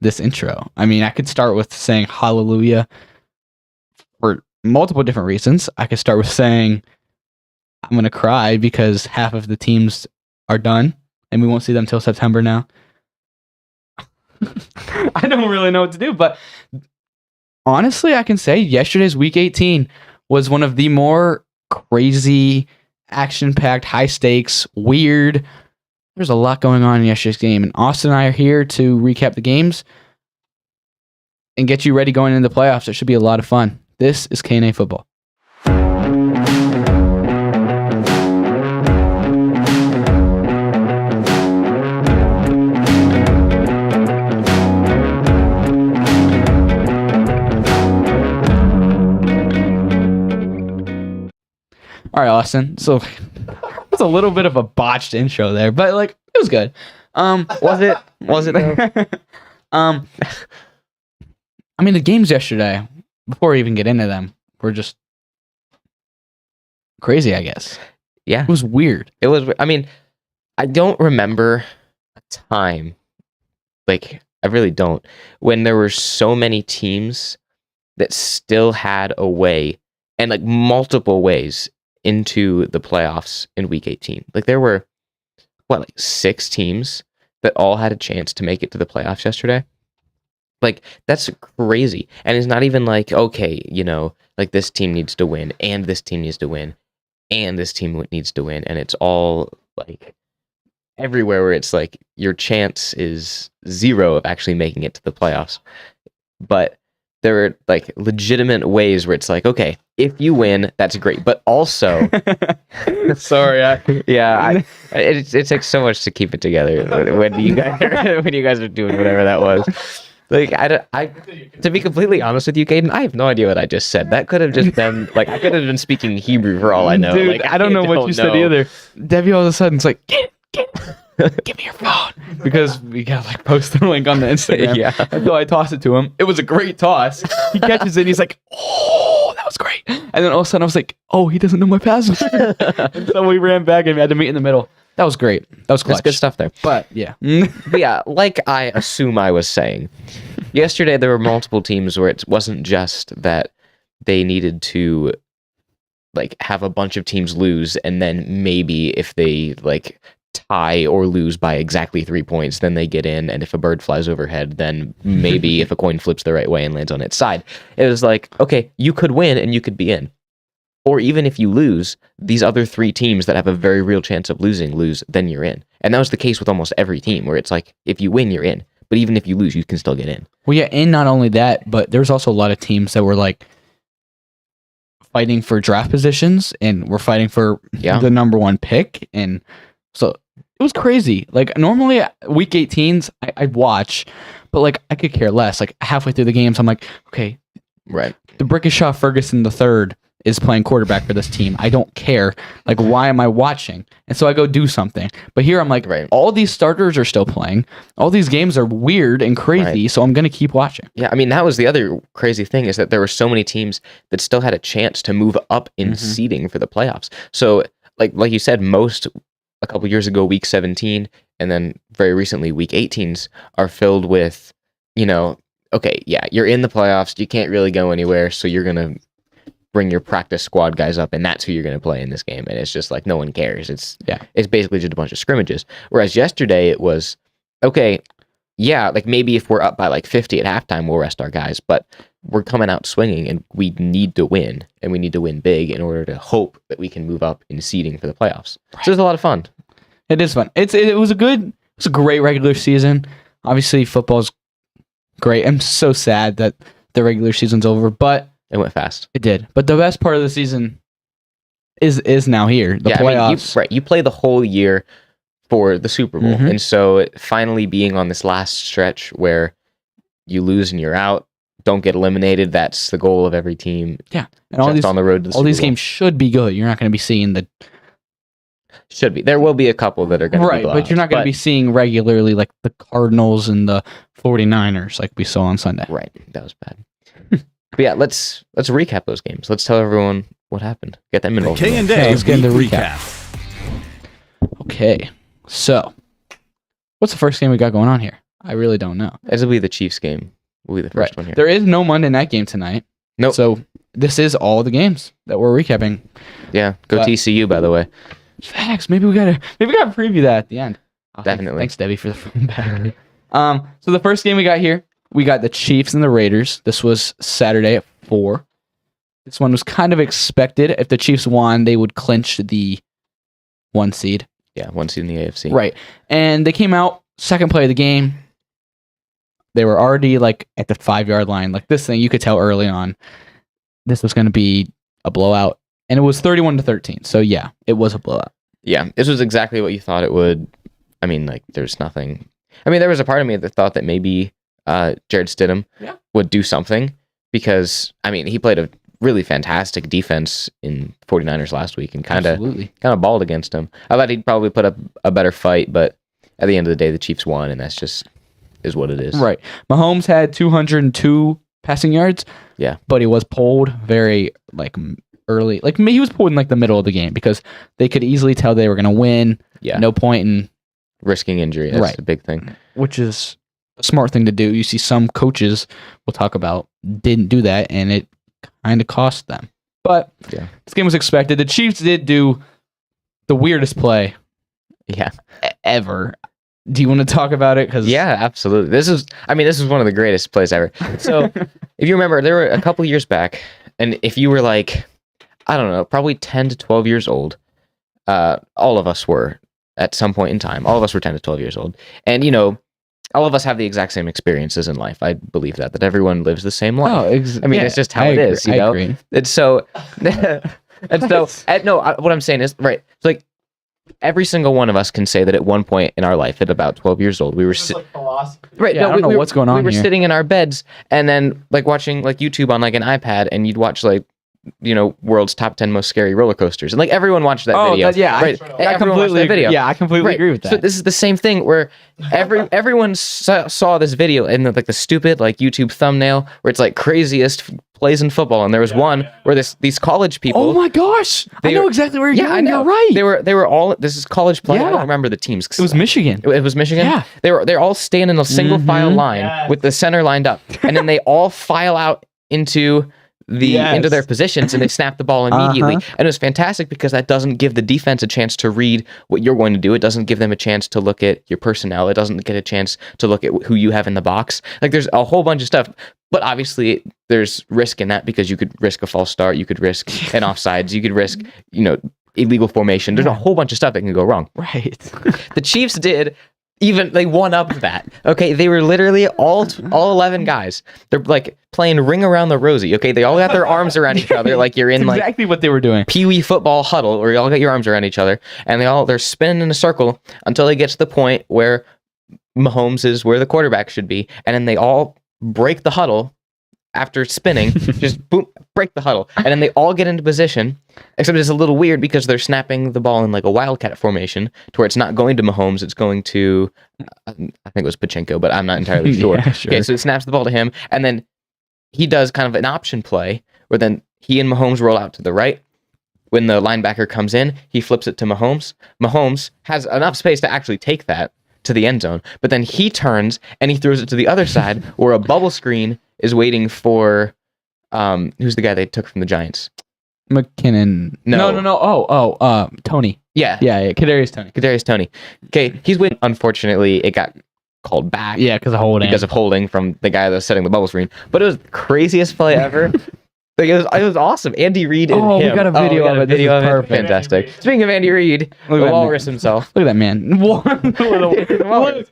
this intro. I mean, I could start with saying hallelujah for multiple different reasons. I could start with saying I'm going to cry because half of the teams are done and we won't see them till September now. I don't really know what to do, but honestly, I can say yesterday's week 18 was one of the more crazy, action-packed, high-stakes, weird. There's a lot going on in yesterday's game, and Austin and I are here to recap the games and get you ready going into the playoffs. It should be a lot of fun. This is K&A Football. All right, Austin. So it's a little bit of a botched intro there, but like it was good. Was it? I mean, the games yesterday, before we even get into them, were just crazy, I guess. Yeah. It was weird. It was. I mean, I don't remember a time, like I really don't, when there were so many teams that still had a way, and like multiple ways, into the playoffs in week 18. Like there were like 6 teams that all had a chance to make it to the playoffs yesterday. Like that's crazy. And it's not even like, okay, like this team needs to win and this team needs to win and this team needs to win, and it's all like everywhere where it's like your chance is 0 of actually making it to the playoffs. But there are like legitimate ways where it's like, okay, if you win, that's great. But also, sorry, it takes so much to keep it together when you guys are doing whatever that was. Like I to be completely honest with you, Caden, I have no idea what I just said. That could have just been like I could have been speaking Hebrew for all I know. Dude, like, I don't know what you said either. Debbie all of a sudden is like, give me your phone, because we got like posted a link on the Instagram. Yeah. And so I tossed it to him. It was a great toss. He catches it. And he's like, "Oh, that was great!" And then all of a sudden I was like, "Oh, he doesn't know my password." And so we ran back and we had to meet in the middle. That was great. That was clutch. That's good stuff there. But yeah, but yeah, like I assume I was saying, yesterday there were multiple teams where it wasn't just that they needed to like have a bunch of teams lose, and then maybe if they like tie or lose by exactly 3 points, then they get in, and if a bird flies overhead, then maybe if a coin flips the right way and lands on its side. It was like, okay, you could win and you could be in. Or even if you lose, these other 3 teams that have a very real chance of lose, then you're in. And that was the case with almost every team, where it's like, if you win, you're in. But even if you lose, you can still get in. Well, yeah, and not only that, but there's also a lot of teams that were like fighting for draft positions and were fighting for the number 1 pick. And so it was crazy. Like normally week 18s I'd watch, but like I could care less. Like halfway through the games, I'm like, okay, right. The Brickishaw Ferguson III is playing quarterback for this team. I don't care. Like, why am I watching? And so I go do something. But here I'm like, all these starters are still playing. All these games are weird and crazy, so I'm going to keep watching. Yeah, I mean, that was the other crazy thing, is that there were so many teams that still had a chance to move up in seeding for the playoffs. So, like you said, a couple years ago, week 17, and then very recently, week 18s are filled with, okay, yeah, you're in the playoffs, you can't really go anywhere, so you're going to bring your practice squad guys up, and that's who you're going to play in this game. And it's just like, no one cares. It's basically just a bunch of scrimmages. Whereas yesterday it was, okay, yeah, like maybe if we're up by like 50 at halftime, we'll rest our guys, but we're coming out swinging, and we need to win, and we need to win big in order to hope that we can move up in seeding for the playoffs. Right. So it was a lot of fun. It is fun. It was a great regular season. Obviously, football's great. I'm so sad that the regular season's over, but it went fast. It did. But the best part of the season is now here. The playoffs. I mean, you play the whole year for the Super Bowl. And so finally being on this last stretch where you lose and you're out, don't get eliminated, that's the goal of every team. Yeah. And all these on the road to the Super Bowl. All these games should be good. You're not going to be seeing the... Should be. There will be a couple that are going to be blowouts, but you're not going to be seeing regularly like the Cardinals and the 49ers like we saw on Sunday. Right. That was bad. But yeah, let's recap those games. Let's tell everyone what happened. Get them involved. K&A let's get into recap. Okay, so what's the first game we got going on here? I really don't know. This will be the Chiefs game. Will be the first one here. There is no Monday night game tonight. Nope. So this is all the games that we're recapping. Yeah. Go TCU, by the way. Facts. Maybe we gotta preview that at the end. Definitely. Thanks, Debbie, for the phone back. So the first game we got here, we got the Chiefs and the Raiders. This was Saturday at 4. This one was kind of expected. If the Chiefs won, they would clinch the 1 seed. Yeah, 1 seed in the AFC. Right. And they came out, second play of the game. They were already like at the 5-yard line. Like this thing, you could tell early on this was going to be a blowout. And it was 31-13. So yeah, it was a blowout. Yeah, this was exactly what you thought it would. I mean, like, there's nothing. I mean, there was a part of me that thought that maybe Jared Stidham would do something because, I mean, he played a really fantastic defense in 49ers last week and kind of balled against him. I thought he'd probably put up a better fight, but at the end of the day, the Chiefs won, and that's just is what it is. Right. Mahomes had 202 passing yards. Yeah. But he was pulled very, like, early. Like, he was pulled in, like, the middle of the game because they could easily tell they were going to win. Yeah. No point in risking injury. That's the big thing. Which is a smart thing to do. You see some coaches we'll talk about didn't do that, and it kind of cost them. But this game was expected. The Chiefs did do the weirdest play ever. Do you want to talk about it? Yeah, absolutely. This is one of the greatest plays ever. So if you remember, there were a couple years back, and if you were like, I don't know, probably 10 to 12 years old, all of us were at some point in time. All of us were 10 to 12 years old. And, you know, all of us have the exact same experiences in life. I believe that everyone lives the same life. It's just how it is, you know? Agree. And so, what I'm saying is, right, it's like, every single one of us can say that at one point in our life, at about 12 years old, we were I don't know what's going on. We were sitting in our beds and then like watching like YouTube on like an iPad, and you'd watch like, you know, world's top 10 most scary roller coasters, and like everyone watched that video. I completely agree. Yeah, I completely agree with that. So this is the same thing where everyone saw this video and like the stupid like YouTube thumbnail where it's like craziest plays in football, and there was one where these college people. Oh my gosh! I know exactly where you're going. You're right. They were all. This is college play. I don't remember the teams. It was Michigan. It was Michigan. Yeah. They're all staying in a single file line with the center lined up, and then they all file out into their positions, and they snap the ball immediately. And it was fantastic because that doesn't give the defense a chance to read what you're going to do. It doesn't give them a chance to look at your personnel. It doesn't get a chance to look at who you have in the box. Like there's a whole bunch of stuff, but obviously there's risk in that because you could risk a false start, you could risk an offsides, you could risk, you know, illegal formation. There's a whole bunch of stuff that can go wrong. Right. The Chiefs did. Even they one up that. Okay, they were literally all 11 guys. They're like playing ring around the rosy. Okay, they all got their arms around each other like you're in like exactly what they were doing. Pee-wee football huddle where you all got your arms around each other, and they're spinning in a circle until they get to the point where Mahomes is where the quarterback should be, and then they all break the huddle after spinning. Just boom, break the huddle, and then they all get into position. Except it's a little weird because they're snapping the ball in like a wildcat formation to where it's not going to Mahomes, it's going to, I think it was Pachenko, but I'm not entirely sure. Yeah, sure. Okay, so it snaps the ball to him, and then he does kind of an option play where then he and Mahomes roll out to the right. When the linebacker comes in, he flips it to Mahomes. Mahomes has enough space to actually take that to the end zone, but then he turns and he throws it to the other side where a bubble screen is waiting for, who's the guy they took from the Giants? McKinnon. No. Tony. Yeah. Kadarius Tony. Okay, he's waiting. Unfortunately, it got called back. Yeah, because of holding from the guy that was setting the bubble screen. But it was the craziest play ever. Like it was awesome. Andy Reid and him. We got a video of it. Video of it. Fantastic. Speaking of Andy Reid, the walrus himself. Look at that man. Look at that.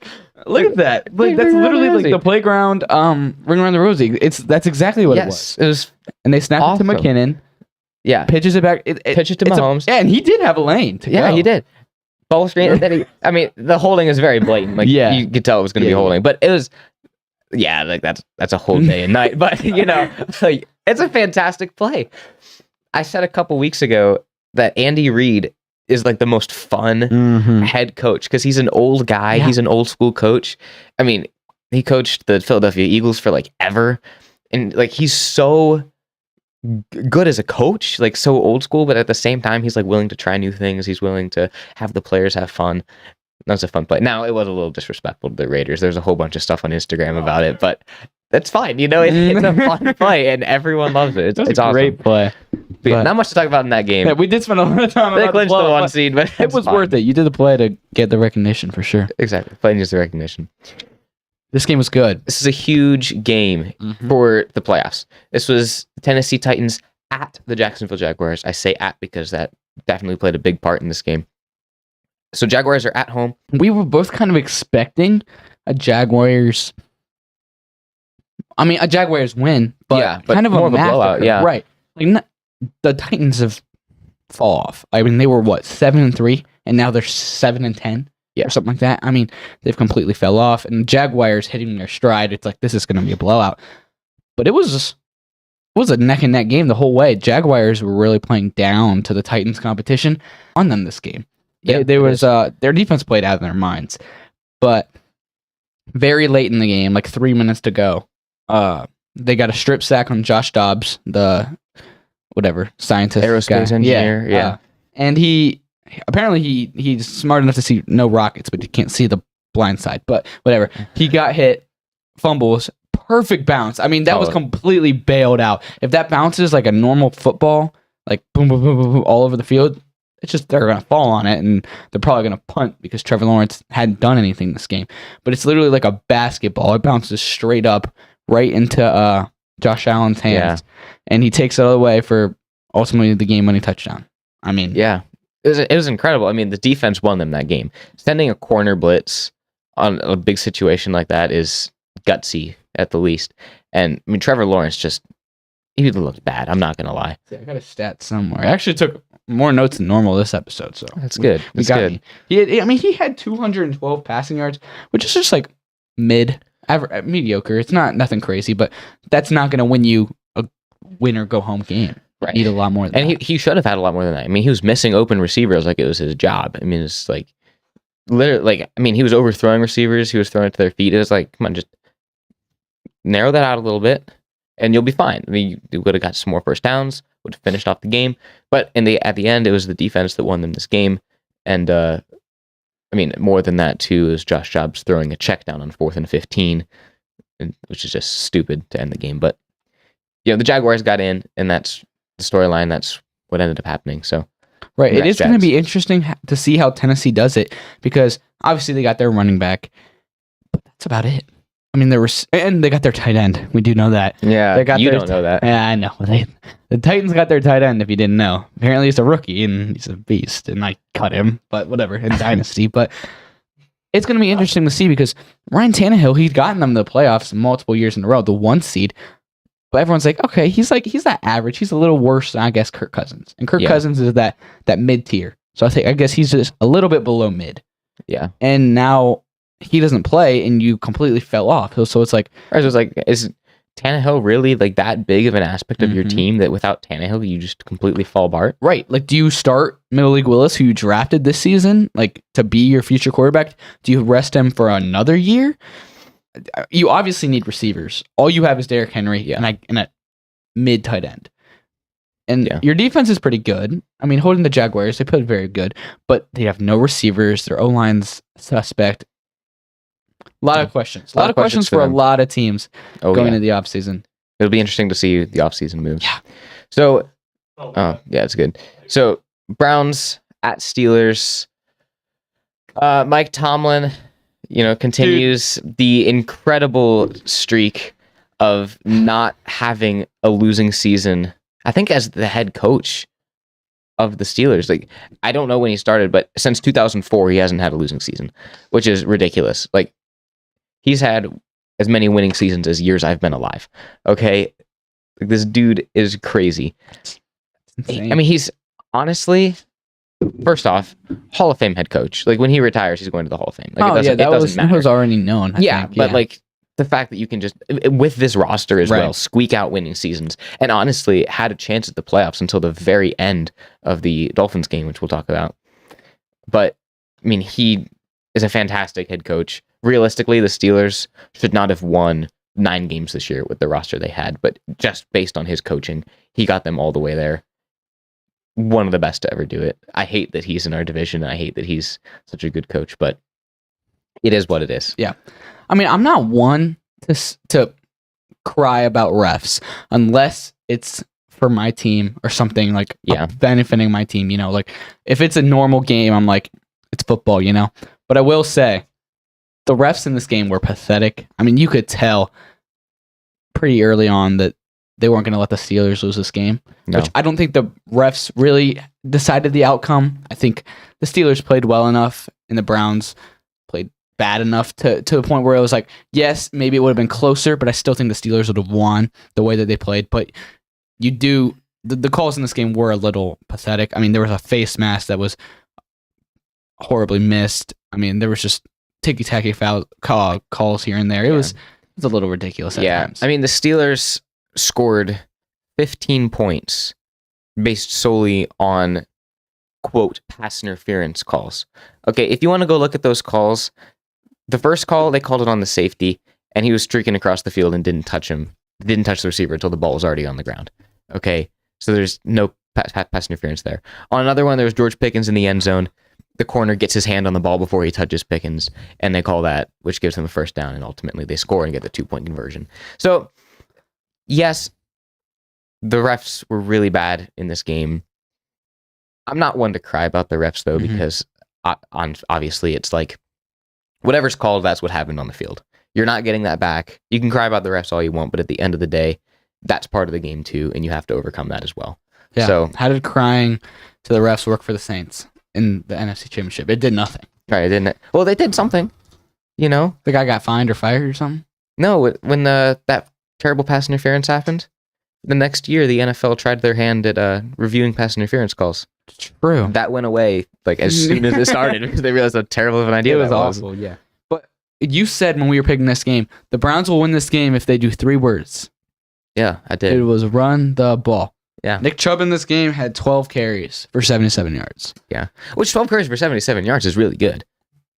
Like that's literally like the playground ring around the rosy. That's exactly what it was. It was, and they snapped it to McKinnon. Yeah. Pitches it back. Pitch it to Mahomes. And he did have a lane to go. He did. Ball screen. And then the holding is very blatant. Like you could tell it was going to be holding, but it was. Yeah, like that's a whole day and night. But you know, like, it's a fantastic play. I said a couple weeks ago that Andy Reid is like the most fun head coach because he's an old guy. Yeah. He's an old school coach. I mean, he coached the Philadelphia Eagles for like ever, and like he's so good as a coach, like so old school, but at the same time, he's like willing to try new things. He's willing to have the players have fun. was a fun play. Now it was a little disrespectful to the Raiders. There's a whole bunch of stuff on Instagram about it, but that's fine. You know, it's a fun play, and everyone loves it. It's a awesome. great play. But yeah, not much to talk about in that game. Yeah, we did spend a lot of time. They clinched the 1 seed, but it was worth it. You did the play to get the recognition for sure. Exactly, play needs the recognition. This game was good. This is a huge game for the playoffs. This was the Tennessee Titans at the Jacksonville Jaguars. I say at because that definitely played a big part in this game. So Jaguars are at home. We were both kind of expecting a Jaguars win, but kind of more of a blowout. Yeah, right. Like the Titans have fall off. I mean, they were 7-3, and now they're 7-10, or something like that. I mean, they've completely fell off, and the Jaguars hitting their stride. It's like this is going to be a blowout, but it was a neck and neck game the whole way. Jaguars were really playing down to the Titans' competition on them this game. Yeah, their defense played out of their minds, but very late in the game, like 3 minutes to go, they got a strip sack on Josh Dobbs, the scientist, aerospace engineer. Yeah. And he's smart enough to see no rockets, but he can't see the blind side. But whatever, he got hit, fumbles, perfect bounce. I mean, that was completely bailed out. If that bounces like a normal football, like boom, boom, boom, boom, boom all over the field, it's just they're gonna fall on it, and they're probably gonna punt because Trevor Lawrence hadn't done anything this game. But it's literally like a basketball. It bounces straight up right into Josh Allen's hands, and he takes it away for ultimately the game-winning touchdown. I mean, yeah, it was incredible. I mean, the defense won them that game. Sending a corner blitz on a big situation like that is gutsy at the least. And I mean, Trevor Lawrence he looked bad. I'm not gonna lie. I got a stat somewhere. I actually took more notes than normal this episode, so that's good. That's good. He had 212 passing yards, which is just like mediocre. It's nothing crazy, but that's not going to win you a win or go home game. Right. You need a lot more than that. And he should have had a lot more than that. I mean, he was missing open receivers like it was his job. I mean, it's like literally like he was overthrowing receivers. He was throwing it to their feet. It was like, come on, just narrow that out a little bit, and you'll be fine. I mean, you would have got some more first downs, would have finished off the game. But at the end, it was the defense that won them this game. And I mean, more than that too is Josh Dobbs throwing a check down on 4th and 15, which is just stupid to end the game. But the Jaguars got in, and that's the storyline. That's what ended up happening. So right, it is going to be interesting to see how Tennessee does it, because obviously they got their running back, but that's about it. I mean, and they got their tight end. We do know that. Yeah, you don't know that. Yeah, I know. The Titans got their tight end, if you didn't know. Apparently he's a rookie, and he's a beast, and I cut him, but whatever, in Dynasty. But it's going to be interesting to see, because Ryan Tannehill, he's gotten them to the playoffs multiple years in a row, the 1 seed. But everyone's like, okay, he's not average. He's a little worse than, I guess, Kirk Cousins. And Kirk Cousins is that mid-tier. So I guess he's just a little bit below mid. Yeah. And now he doesn't play, and you completely fell off. So it's like, is Tannehill really like that big of an aspect of your team that without Tannehill you just completely fall apart? Right. Like, do you start Malik Willis, who you drafted this season, like to be your future quarterback? Do you rest him for another year? You obviously need receivers. All you have is Derrick Henry and a mid tight end. And your defense is pretty good. I mean, holding the Jaguars, they played very good, but they have no receivers. Their O-line's suspect. A lot of questions. A lot of questions for a lot of teams going into the offseason. It'll be interesting to see the offseason moves. Yeah. So, it's good. So, Browns at Steelers. Mike Tomlin, continues the incredible streak of not having a losing season. I think as the head coach of the Steelers. Like, I don't know when he started, but since 2004, he hasn't had a losing season, which is ridiculous. Like, he's had as many winning seasons as years I've been alive. Okay? Like, this dude is crazy. I mean, he's honestly, first off, Hall of Fame head coach. Like, when he retires, he's going to the Hall of Fame. Like, that was already known. I think. But like, the fact that you can just, with this roster as well, squeak out winning seasons, and honestly had a chance at the playoffs until the very end of the Dolphins game, which we'll talk about. But, I mean, he is a fantastic head coach. Realistically, the Steelers should not have won 9 games this year with the roster they had, but just based on his coaching, he got them all the way there. One of the best to ever do it. I hate that he's in our division, and I hate that he's such a good coach, but It is what it is. Yeah. I mean, I'm not one to cry about refs unless it's for my team or something like benefiting my team, like if it's a normal game, I'm like, it's football, but I will say the refs in this game were pathetic. I mean, you could tell pretty early on that they weren't going to let the Steelers lose this game, which I don't think the refs really decided the outcome. I think the Steelers played well enough and the Browns played bad enough to the point where it was like, yes, maybe it would have been closer, but I still think the Steelers would have won the way that they played. But the calls in this game were a little pathetic. I mean, there was a face mask that was horribly missed. I mean, there was just ticky-tacky foul calls here and there. It was a little ridiculous at times. I mean, the Steelers scored 15 points based solely on, quote, pass interference calls. Okay, if you want to go look at those calls, the first call, they called it on the safety, and he was streaking across the field and didn't touch the receiver until the ball was already on the ground. Okay, so there's no pass interference there. On another one, there was George Pickens in the end zone. The corner gets his hand on the ball before he touches Pickens, and they call that, which gives them a first down, and ultimately they score and get the 2-point conversion. So, yes, the refs were really bad in this game. I'm not one to cry about the refs, though, because obviously it's like, whatever's called, that's what happened on the field. You're not getting that back. You can cry about the refs all you want, but at the end of the day, that's part of the game, too, and you have to overcome that as well. Yeah. So, how did crying to the refs work for the Saints in the NFC Championship? It did nothing. Right, it didn't. Well, they did something, The guy got fined or fired or something? No, when that terrible pass interference happened, the next year the NFL tried their hand at reviewing pass interference calls. True. That went away as soon as it started because they realized how terrible of an idea it was. Awful, yeah. But you said when we were picking this game, the Browns will win this game if they do 3 words. Yeah, I did. It was run the ball. Yeah. Nick Chubb in this game had 12 carries for 77 yards. Yeah. Which 12 carries for 77 yards is really good.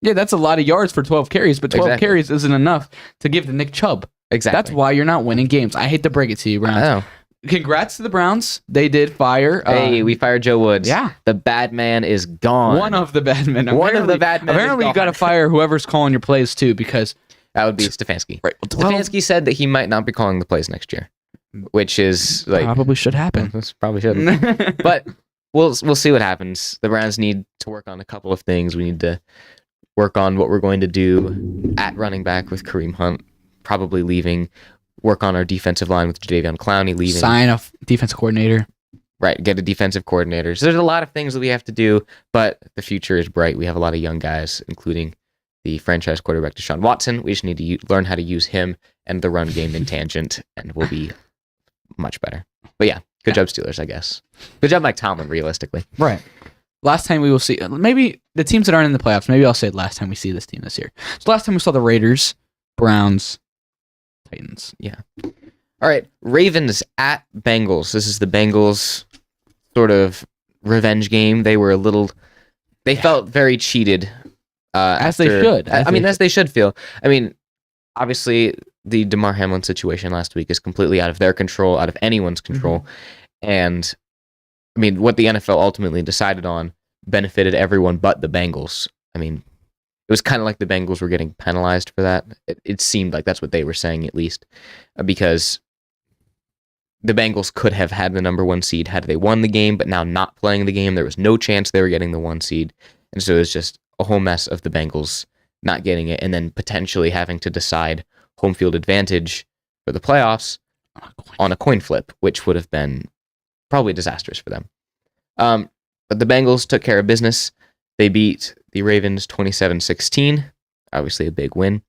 Yeah, that's a lot of yards for 12 carries, but 12 carries isn't enough to give to Nick Chubb. Exactly. That's why you're not winning games. I hate to break it to you, Browns. I know. Congrats to the Browns. They did fire. Hey, we fired Joe Woods. Yeah. The bad man is gone. One of the bad men. Apparently you got to fire whoever's calling your plays, too, because... That would be Stefanski. Right. Stefanski said that he might not be calling the plays next year, which is like... Probably should happen. This probably shouldn't. But we'll see what happens. The Browns need to work on a couple of things. We need to work on what we're going to do at running back with Kareem Hunt probably leaving. Work on our defensive line with Jadeveon Clowney leaving. Sign a defensive coordinator. Right, get a defensive coordinator. So there's a lot of things that we have to do, but the future is bright. We have a lot of young guys, including the franchise quarterback Deshaun Watson. We just need to learn how to use him and the run game in tangent, and we'll be much better. But yeah, good job Steelers, I guess. Good job Mike Tomlin, realistically. Right. Last time we will see, maybe the teams that aren't in the playoffs, maybe I'll say last time we see this team this year. So last time we saw the Raiders, Browns, Titans. Yeah. All right. Ravens at Bengals. This is the Bengals sort of revenge game. They were they felt very cheated. As they should. As they should feel. I mean, obviously, the DeMar Hamlin situation last week is completely out of their control, out of anyone's control. And, I mean, what the NFL ultimately decided on benefited everyone but the Bengals. I mean, it was kind of like the Bengals were getting penalized for that. It seemed like that's what they were saying, at least, because the Bengals could have had the number 1 seed had they won the game, but now not playing the game, there was no chance they were getting the 1 seed. And so it was just a whole mess of the Bengals not getting it and then potentially having to decide home field advantage for the playoffs on a coin flip, which would have been probably disastrous for them. But the Bengals took care of business. They beat the Ravens 27-16. Obviously a big win.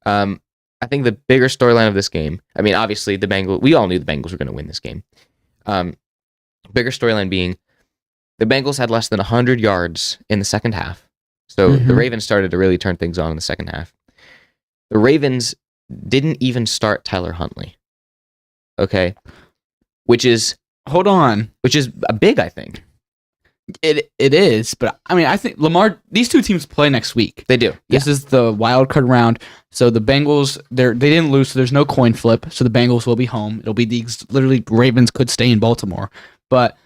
I think the bigger storyline of this game, I mean, obviously we all knew the Bengals were going to win this game. Bigger storyline being the Bengals had less than 100 yards in the second half. So the Ravens started to really turn things on in the second half. The Ravens didn't even start Tyler Huntley. Okay. Which is big, I think. It is, but I mean, I think these two teams play next week. They do. This is the wild card round. So the Bengals, they didn't lose, so there's no coin flip. So the Bengals will be home. It'll be literally Ravens could stay in Baltimore, but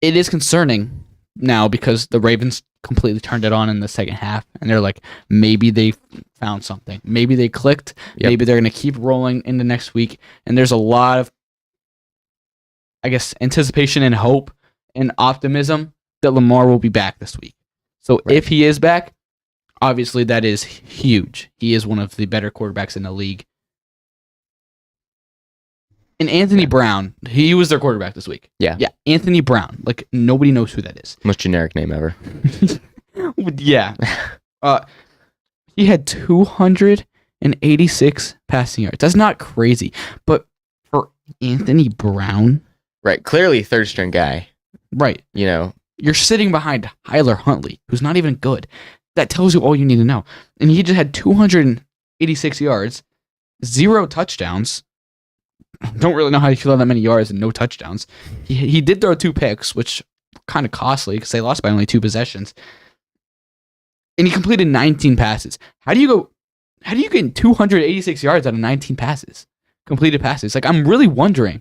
it is concerning now because the Ravens completely turned it on in the second half, and they're like, maybe they found something. Maybe they clicked. Yep. Maybe they're going to keep rolling into next week. And there's a lot of, I guess, anticipation and hope and optimism that Lamar will be back this week. So if he is back, obviously that is huge. He is one of the better quarterbacks in the league. And Anthony Brown, he was their quarterback this week. Yeah. Yeah, Anthony Brown. Like, nobody knows who that is. Most generic name ever. Yeah. He had 286 passing yards. That's not crazy. But for Anthony Brown... Right. Clearly third string guy. Right. You know. You're sitting behind Tyler Huntley, who's not even good. That tells you all you need to know. And he just had 286 yards, 0 touchdowns. Don't really know how you feel on that many yards and no touchdowns. He did throw 2 picks, which were kind of costly because they lost by only 2 possessions. And he completed 19 passes. How do you get 286 yards out of 19 passes? Completed passes. Like, I'm really wondering.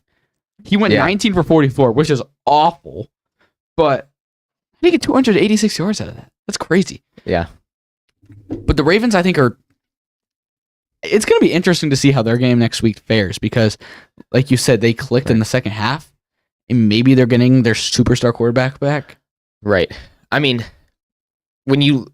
He went 19 for 44, which is awful. But how do you get 286 yards out of that? That's crazy. Yeah. But the Ravens, I think, it's going to be interesting to see how their game next week fares because, like you said, they clicked in the second half, and maybe they're getting their superstar quarterback back. Right. I mean, when you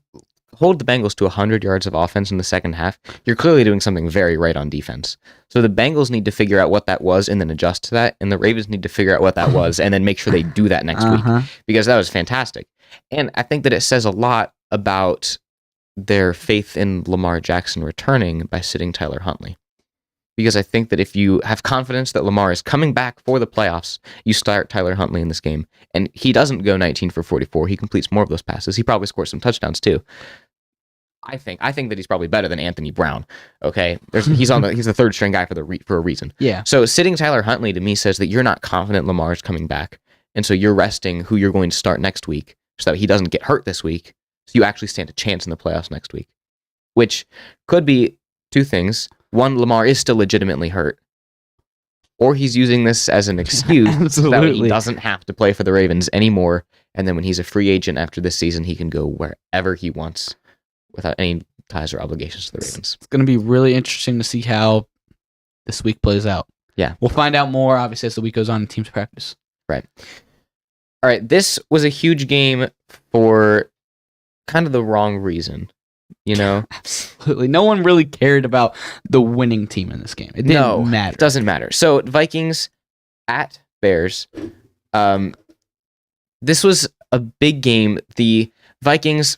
hold the Bengals to 100 yards of offense in the second half, you're clearly doing something very right on defense. So the Bengals need to figure out what that was and then adjust to that, and the Ravens need to figure out what that was and then make sure they do that next week because that was fantastic. And I think that it says a lot about their faith in Lamar Jackson returning by sitting Tyler Huntley. Because I think that if you have confidence that Lamar is coming back for the playoffs, you start Tyler Huntley in this game. And he doesn't go 19 for 44. He completes more of those passes. He probably scores some touchdowns too. I think that he's probably better than Anthony Brown. Okay, he's the third string guy for a reason. Yeah. So sitting Tyler Huntley to me says that you're not confident Lamar is coming back, and so you're resting who you're going to start next week so that he doesn't get hurt this week. So you actually stand a chance in the playoffs next week, which could be 2 things. One, Lamar is still legitimately hurt, or he's using this as an excuse so that he doesn't have to play for the Ravens anymore. And then when he's a free agent after this season, he can go wherever he wants without any ties or obligations to the Ravens. It's going to be really interesting to see how this week plays out. Yeah. We'll find out more, obviously, as the week goes on in teams practice. Right. All right. This was a huge game for kind of the wrong reason, you know? Absolutely. No one really cared about the winning team in this game. It didn't matter. It doesn't matter. So Vikings at Bears. This was a big game. The Vikings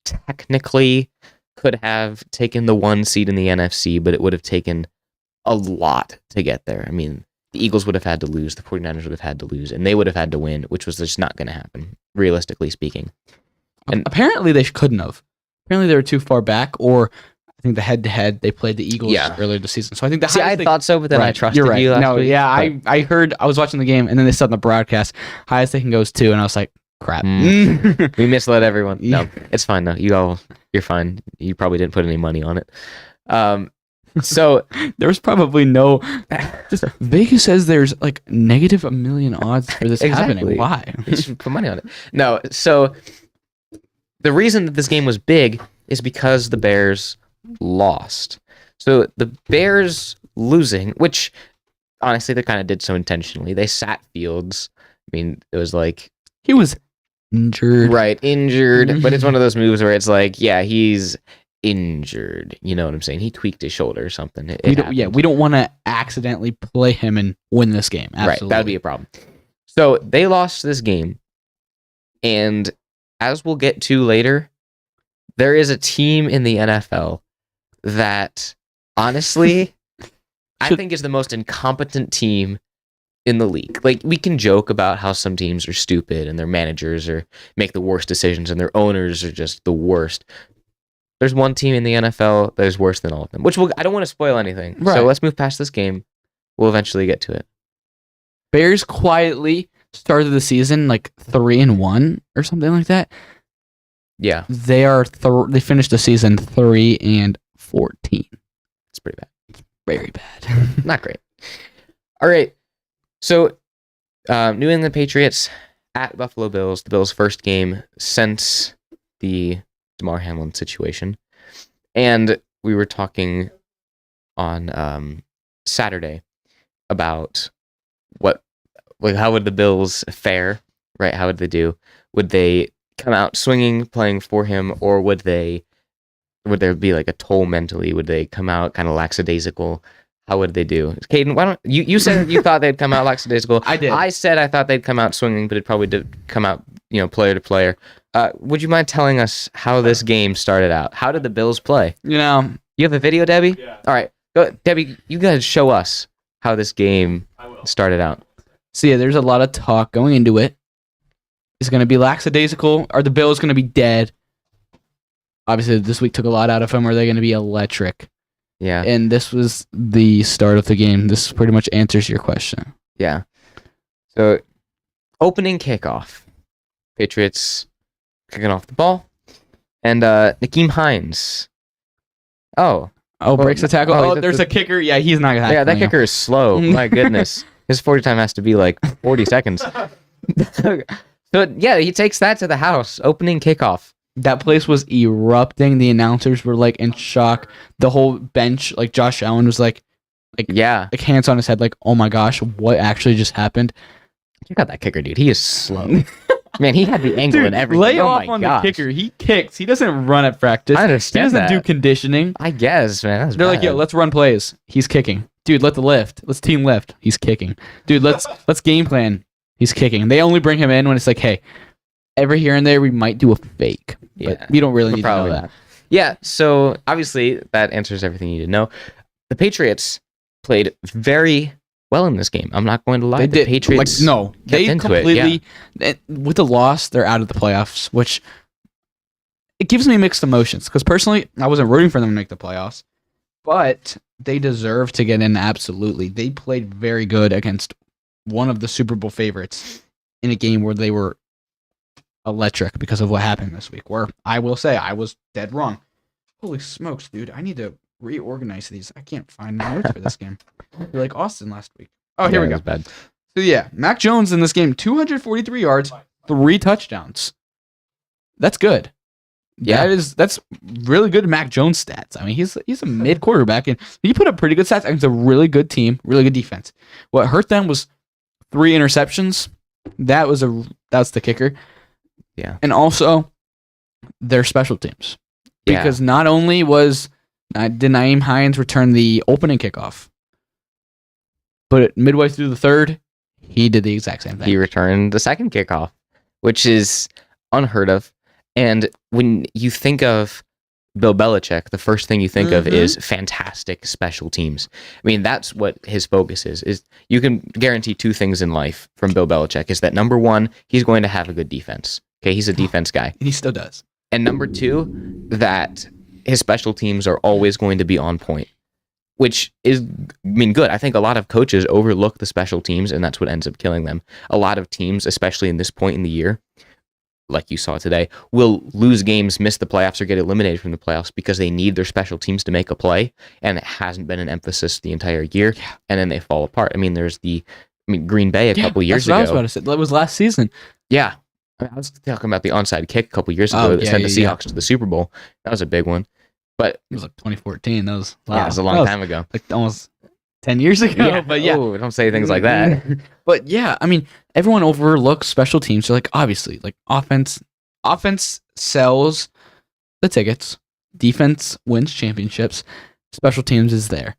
technically could have taken the 1 seed in the NFC, but it would have taken a lot to get there. I mean, the Eagles would have had to lose, the 49ers would have had to lose, and they would have had to win, which was just not going to happen, realistically speaking. And apparently they couldn't have. Apparently they were too far back, or I think the head-to-head, they played the Eagles earlier this season. So I think I thought so, but then I trusted you last week. Yeah, I heard, I was watching the game, and then they said on the broadcast, highest they can go is 2, and I was like, crap. We misled everyone. No, it's fine though. You're fine. You probably didn't put any money on it. So there was probably just Vegas says there's like negative $1 million odds for this happening. Why? You should put money on it. No, so the reason that this game was big is because the Bears lost. So the Bears losing, which honestly they kind of did so intentionally. They sat Fields. I mean, it was like he was injured. Right, injured. But it's one of those moves where it's like, yeah, he's injured. You know what I'm saying? He tweaked his shoulder or something. We don't want to accidentally play him and win this game. Absolutely. Right, that would be a problem. So they lost this game. And as we'll get to later, there is a team in the NFL that honestly I think is the most incompetent team in the league. Like, we can joke about how some teams are stupid and their managers make the worst decisions and their owners are just the worst. There's one team in the NFL that is worse than all of them, which I don't want to spoil anything. Right. So let's move past this game. We'll eventually get to it. Bears quietly started the season like 3-1 or something like that. Yeah. They finished the season 3-14. It's pretty bad. It's very bad. Not great. All right. So, New England Patriots at Buffalo Bills, the Bills' first game since the Damar Hamlin situation. And we were talking on Saturday about how would the Bills fare, right? How would they do? Would they come out swinging, playing for him, or would there be like a toll mentally? Would they come out kind of lackadaisical? How would they do? Caden, why don't you said you thought they'd come out lackadaisical. I did. I said I thought they'd come out swinging, but it probably did come out, player to player. Would you mind telling us how this game started out? How did the Bills play? You have a video, Debbie? Yeah. All right. Go, Debbie, you guys show us how this game started out. so yeah, there's a lot of talk going into it. Is it going to be lackadaisical? Are the Bills going to be dead? Obviously, this week took a lot out of them. Are they going to be electric? Yeah. And this was the start of the game. This pretty much answers your question. Yeah. So, opening kickoff. Patriots kicking off the ball. And Nakeem Hines. Oh, breaks the tackle. oh, There's a kicker. Yeah, he's not going to Yeah, that kicker is slow. My goodness. His 40 time has to be like 40 seconds. So, yeah, he takes that to the house. Opening kickoff. That place was erupting. The announcers were like in shock. The whole bench, like Josh Allen was like hands on his head, like, oh my gosh, what actually just happened? Check out that kicker, dude. He is slow. Man, he had the angle and everything. Lay Oh off my on gosh. the kicker. He kicks. He doesn't run at practice. I He understand doesn't that. do conditioning. I guess, man. That's They're like, bad. yo, let's run plays. He's kicking. Dude, let the lift. Let's team lift. He's kicking. Dude, let's game plan. He's kicking. They only bring him in when it's like, hey, every here and there we might do a fake. Yeah. But we don't really need to know Probably that. not. Yeah, so obviously that answers everything you need to know. The Patriots played very well in this game. I'm not going to lie. The Patriots They into completely with the loss, they're out of the playoffs, which it gives me mixed emotions because personally, I wasn't rooting for them to make the playoffs, but they deserve to get in absolutely. They played very good against one of the Super Bowl favorites in a game where they were electric because of what happened this week, where I will say I was dead wrong. Holy smokes, dude. I need to reorganize these. I can't find the notes for this game. You're like Austin last week. Oh, here we go. Bad. So yeah, Mac Jones in this game, 243 yards, 3 touchdowns. That's good. Yeah. That's really good Mac Jones stats. I mean, he's a mid quarterback and he put up pretty good stats against a really good team, really good defense. What hurt them was 3 interceptions. That's the kicker. Yeah. And also their special teams. Yeah. Because not only did Naeem Hines return the opening kickoff, but midway through the third, he did the exact same thing. He returned the second kickoff, which is unheard of. And when you think of Bill Belichick, the first thing you think of is fantastic special teams. I mean, that's what his focus is you can guarantee 2 things in life from Bill Belichick is that number 1, he's going to have a good defense. Okay, he's a defense guy. And he still does. And number 2, that his special teams are always going to be on point, which is, good. I think a lot of coaches overlook the special teams, and that's what ends up killing them. A lot of teams, especially in this point in the year, like you saw today, will lose games, miss the playoffs, or get eliminated from the playoffs because they need their special teams to make a play, and it hasn't been an emphasis the entire year, and then they fall apart. I mean, there's Green Bay a couple years ago. I was about to say. That was last season. Yeah. I was talking about the onside kick a couple years ago that sent the Seahawks to the Super Bowl. That was a big one. But it was like 2014. That was it was a long time ago. Like almost 10 years ago. Yeah. But yeah. Oh, don't say things like that. But yeah, I mean, everyone overlooks special teams. So like obviously, like offense sells the tickets. Defense wins championships. Special teams is there.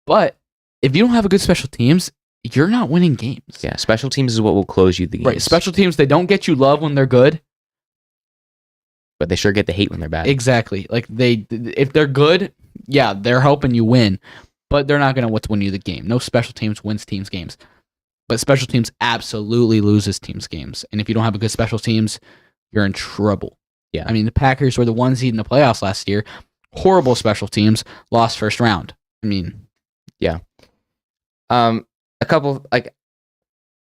But if you don't have a good special teams, you're not winning games. Yeah, special teams is what will close you the games. Right, special teams, they don't get you love when they're good. But they sure get the hate when they're bad. Exactly. Like if they're good, yeah, they're helping you win. But they're not going to win you the game. No special teams wins teams games. But special teams absolutely loses teams games. And if you don't have a good special teams, you're in trouble. Yeah. I mean, the Packers were the 1 seed in the playoffs last year. Horrible special teams, lost first round. I mean, yeah. A couple,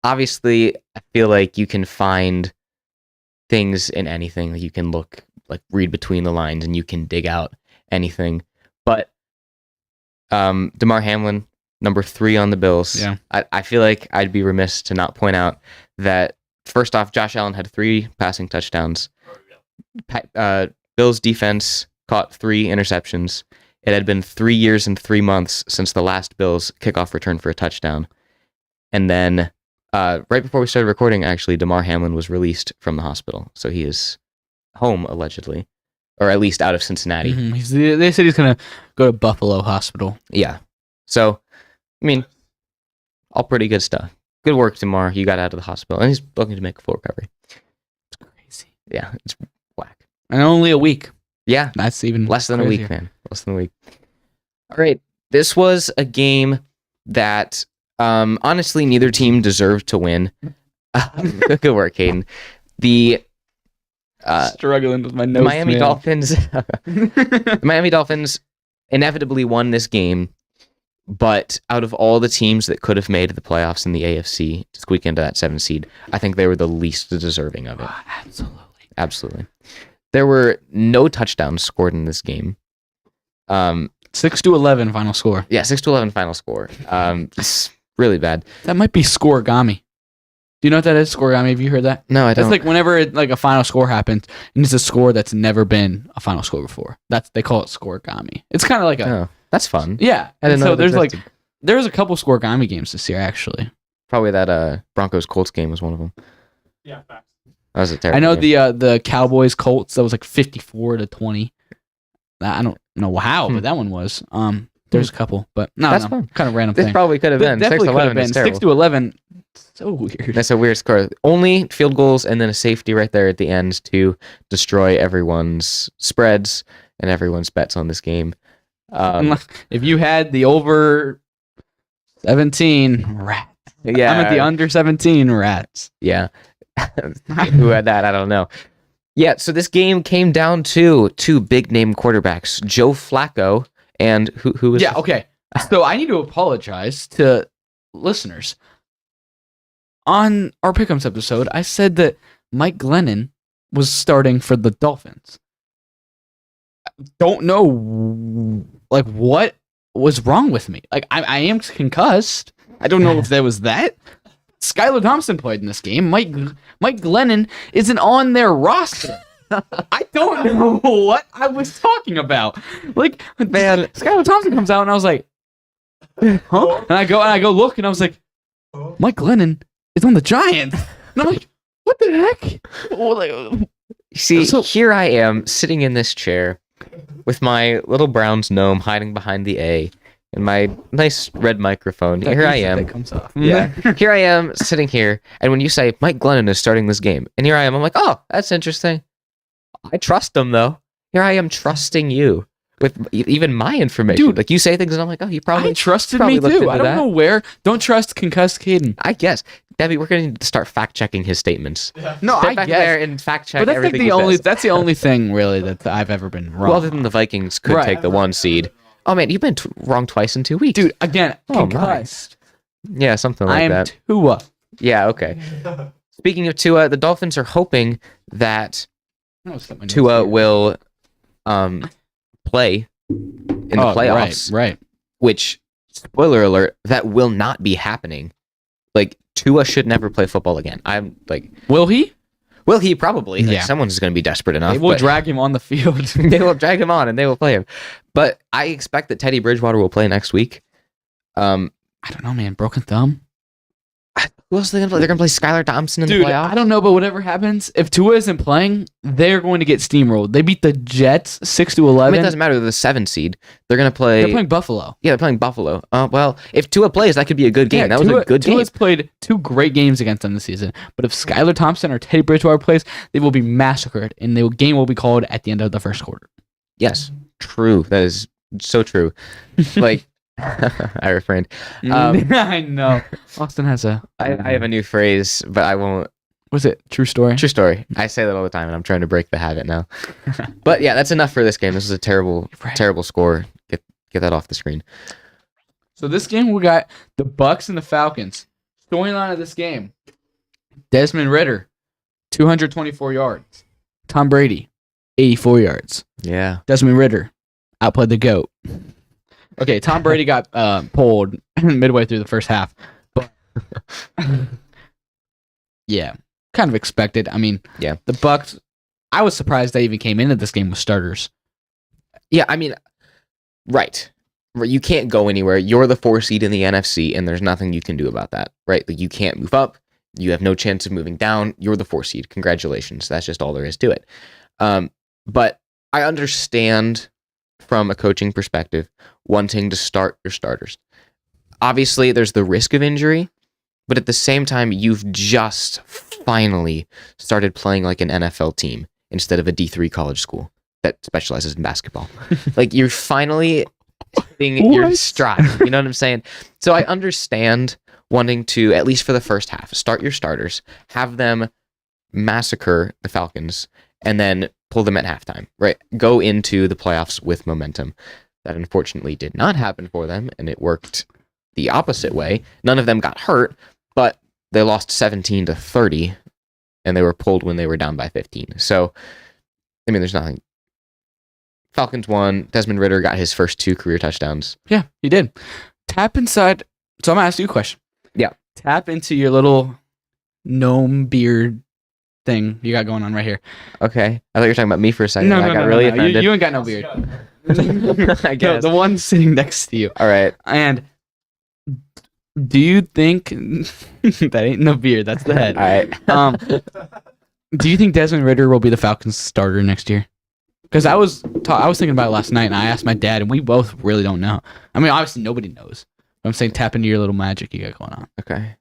obviously, I feel like you can find things in anything. You can read between the lines, and you can dig out anything. But Damar Hamlin, number 3 on the Bills. Yeah. I feel like I'd be remiss to not point out that First off, Josh Allen had 3 passing touchdowns. Bills defense caught 3 interceptions. It had been 3 years and 3 months since the last Bills kickoff return for a touchdown. And then right before we started recording, actually, Damar Hamlin was released from the hospital. So he is home, allegedly. Or at least out of Cincinnati. Mm-hmm. They said he's going to go to Buffalo Hospital. Yeah. So, I mean, all pretty good stuff. Good work, Damar. You got out of the hospital. And he's looking to make a full recovery. It's crazy. Yeah, it's whack. And only a week. Yeah. That's even less than crazier. a week, man. Less than a week. All right. This was a game that honestly neither team deserved to win. Good work, Caden. The struggling with my nose. Miami Dolphins. The Miami Dolphins inevitably won this game, but out of all the teams that could have made the playoffs in the AFC to squeak into that 7th seed, I think they were the least deserving of it. Absolutely. There were no touchdowns scored in this game. 6-11 final score. Yeah, 6-11 final score. It's really bad. That might be scoregami. Do you know what that is? Scoregami, have you heard that? No, I don't. That's like whenever a final score happens, and it's a score that's never been a final score before. They call it scoregami. It's kind of like Oh, that's fun. yeah. I didn't know so that existed. there's a couple scoregami games this year actually. Probably that Broncos Colts game was one of them. Yeah, facts. That was a terrible I know game. the Cowboys Colts, that was like 54-20. I don't know how, but that one was. There's a couple, but That's fun. kind of random This thing. probably could have been. Definitely could have 6-11 been is terrible. 6-11. So weird. That's a weird score. Only field goals and then a safety right there at the end to destroy everyone's spreads and everyone's bets on this game. If you had the over 17, rats. Yeah, I'm at the under 17, rats. Yeah. Who had that? I don't know. Yeah, so this game came down to 2 big name quarterbacks, Joe Flacco and who was Yeah, okay. So I need to apologize to listeners. On our Pick'ems episode, I said that Mike Glennon was starting for the Dolphins. Don't know what was wrong with me. I am concussed. I don't know if that was that. Skylar Thompson played in this game. Mike Glennon isn't on their roster. I don't know what I was talking about. Man, Skylar Thompson comes out and I was like, huh? And I go look and I was like, Mike Glennon is on the Giants. And I'm like, what the heck? See, here I am sitting in this chair with my little Browns gnome hiding behind the A and my nice red microphone. Here I am. That comes off. Yeah. Here I am sitting here. And when you say Mike Glennon is starting this game, and here I am, I'm like, oh, that's interesting. I trust him, though. Here I am trusting you with even my information. Dude, like, you say things, and I'm like, oh, you probably I trusted probably me looked too. into I don't that. know where. Don't trust concussed Caden. I guess. Debbie, we're going to start fact-checking his statements. No, Sit I back guess. there and fact-check But that's like everything the he only. says. That's the only thing really that I've ever been wrong. Well, other than the Vikings could Right. take the 1 seed. Oh, man, you've been wrong twice in 2 weeks. dude, again, Oh, concussed. Yeah, something like I am that. Tua. Yeah, okay. Speaking of Tua, the Dolphins are hoping that Tua Tua will play in the playoffs. Right. Which, spoiler alert, that will not be happening. Like, Tua should never play football again. I'm like, Will he? will he? Probably. Like, Yeah. someone's going to be desperate enough. They will but drag him on the field. they will drag him on and they will play him. But I expect that Teddy Bridgewater will play next week. I don't know, man. Broken thumb. Who else are they going to play? They're going to play Skylar Thompson in Dude, the playoffs? I don't know, but whatever happens, if Tua isn't playing, they're going to get steamrolled. They beat the Jets 6-11. I mean, it doesn't matter. They're the 7 seed. They're going to play. They're playing Buffalo. Yeah, they're playing Buffalo. Well, if Tua plays, that could be a good game. Yeah, that was a good game. Tua's played 2 great games against them this season. But if Skylar Thompson or Teddy Bridgewater plays, they will be massacred, and the game will be called at the end of the first quarter. Yes, true. That is so true. Like, I refrained. I know. Austin has a... I have a new phrase, but I won't. Was it true story? True story. I say that all the time, and I'm trying to break the habit now. But yeah, that's enough for this game. This is a terrible, Right. terrible score. Get that off the screen. So this game, we got the Bucks and the Falcons. Storyline of this game: Desmond Ridder, 224 yards. Tom Brady, 84 yards. Yeah. Desmond Ridder outplayed the GOAT. Okay, Tom Brady got pulled midway through the first half. But yeah, kind of expected. I mean, Yeah. the Bucks. I was surprised they even came into this game with starters. Yeah, I mean, right. You can't go anywhere. You're the 4 seed in the NFC, and there's nothing you can do about that, right? Like, you can't move up. You have no chance of moving down. You're the 4 seed. Congratulations. That's just all there is to it. But I understand from a coaching perspective wanting to start your starters. Obviously, there's the risk of injury, but at the same time, you've just finally started playing like an NFL team instead of a D3 college school that specializes in basketball. Like, you're finally hitting your stride. You know what I'm saying? So I understand wanting to, at least for the first half, start your starters, have them massacre the Falcons, and then pull them at halftime, right? Go into the playoffs with momentum. That unfortunately did not happen for them, and it worked the opposite way. None of them got hurt, but they lost 17-30, and they were pulled when they were down by 15. So, I mean, there's nothing. Falcons won. Desmond Ridder got his first 2 career touchdowns. Yeah, he did. Tap inside. So I'm going to ask you a question. Yeah. Tap into your little gnome beard thing you got going on right here. Okay. I thought you were talking about me for a second. No, I got really offended. You ain't got no beard. I guess. The one sitting next to you. All right. And do you think that ain't no beard? That's the head. All right. Do you think Desmond Ridder will be the Falcons starter next year? Because I was thinking about it last night, and I asked my dad, and we both really don't know. I mean, obviously nobody knows. But I'm saying tap into your little magic you got going on. Okay.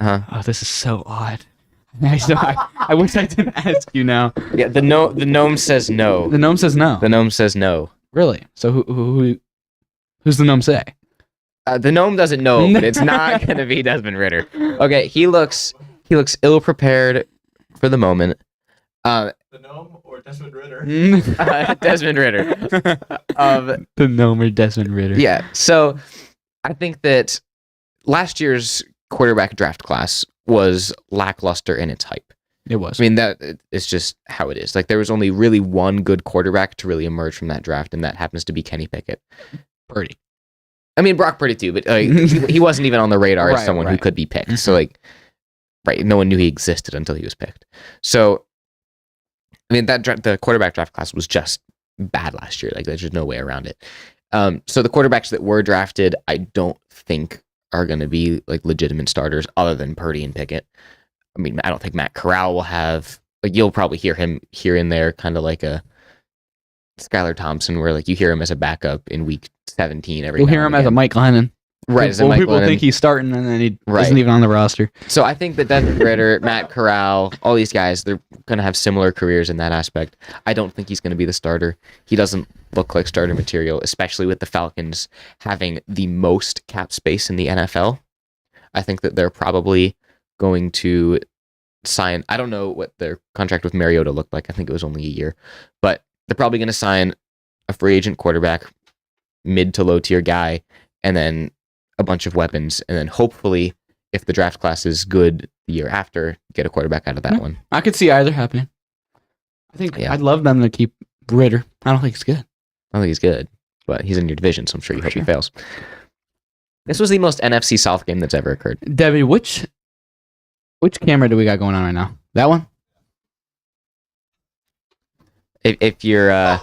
Oh, this is so odd. I wish I didn't ask you now. Yeah, the gnome says no. The gnome says no. The gnome says no. Really? So who's the gnome say? The gnome doesn't know, but it's not gonna be Desmond Ridder. Okay, he looks ill prepared for the moment. The gnome or Desmond Ridder? Desmond Ridder. The gnome or Desmond Ridder. Yeah. So I think that last year's quarterback draft class was lackluster in its hype. It was. I mean, that it's just how it is. Like, there was only really one good quarterback to really emerge from that draft, and that happens to be Kenny Pickett. Purdy. I mean, Brock Purdy too, but he wasn't even on the radar as someone who could be picked. Mm-hmm. So, like, right, no one knew he existed until he was picked. So, I mean, the quarterback draft class was just bad last year. Like, there's just no way around it. So the quarterbacks that were drafted, I don't think are going to be like legitimate starters other than Purdy and Pickett. I mean, I don't think Matt Corral will have, like, you'll probably hear him here and there, kind of like a Skylar Thompson, where like you hear him as a backup in week 17 every. You'll hear him as a Mike Lennon. Right, as a Mike people Lennon. think he's starting, and then he isn't even on the roster. So I think that Desmond Ridder, Matt Corral, all these guys, they're going to have similar careers in that aspect. I don't think he's going to be the starter. He doesn't look like starter material, especially with the Falcons having the most cap space in the NFL. I think that they're probably going to sign, I don't know what their contract with Mariota looked like. I think it was only a year. But they're probably going to sign a free agent quarterback, mid to low tier guy, and then a bunch of weapons, and then hopefully, if the draft class is good the year after, get a quarterback out of that one. I could see either happening. I think I'd love them to keep Ridder. I don't think he's good. I don't think he's good, but he's in your division, so I'm sure you hope he fails. This was the most NFC South game that's ever occurred. Debbie, which camera do we got going on right now? That one? If you're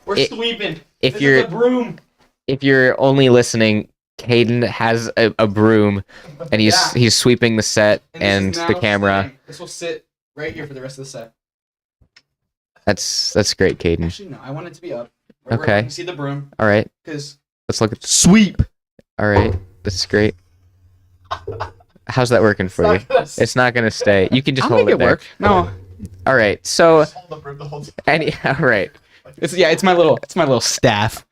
We're sweeping. If This you're is a broom. if you're only listening, Caden has a broom, and he's sweeping the set and the camera. Staying. This will sit right here for the rest of the set. That's great, Caden. Actually, no. I want it to be up. Okay. You can see the broom. All right. Because Let's look at. sweep. All right. That's great. How's that working for you? It's not gonna stay. You can just I'll hold make it there. work. No. All right. So, Just hold the broom the whole time. all right. It's my little staff.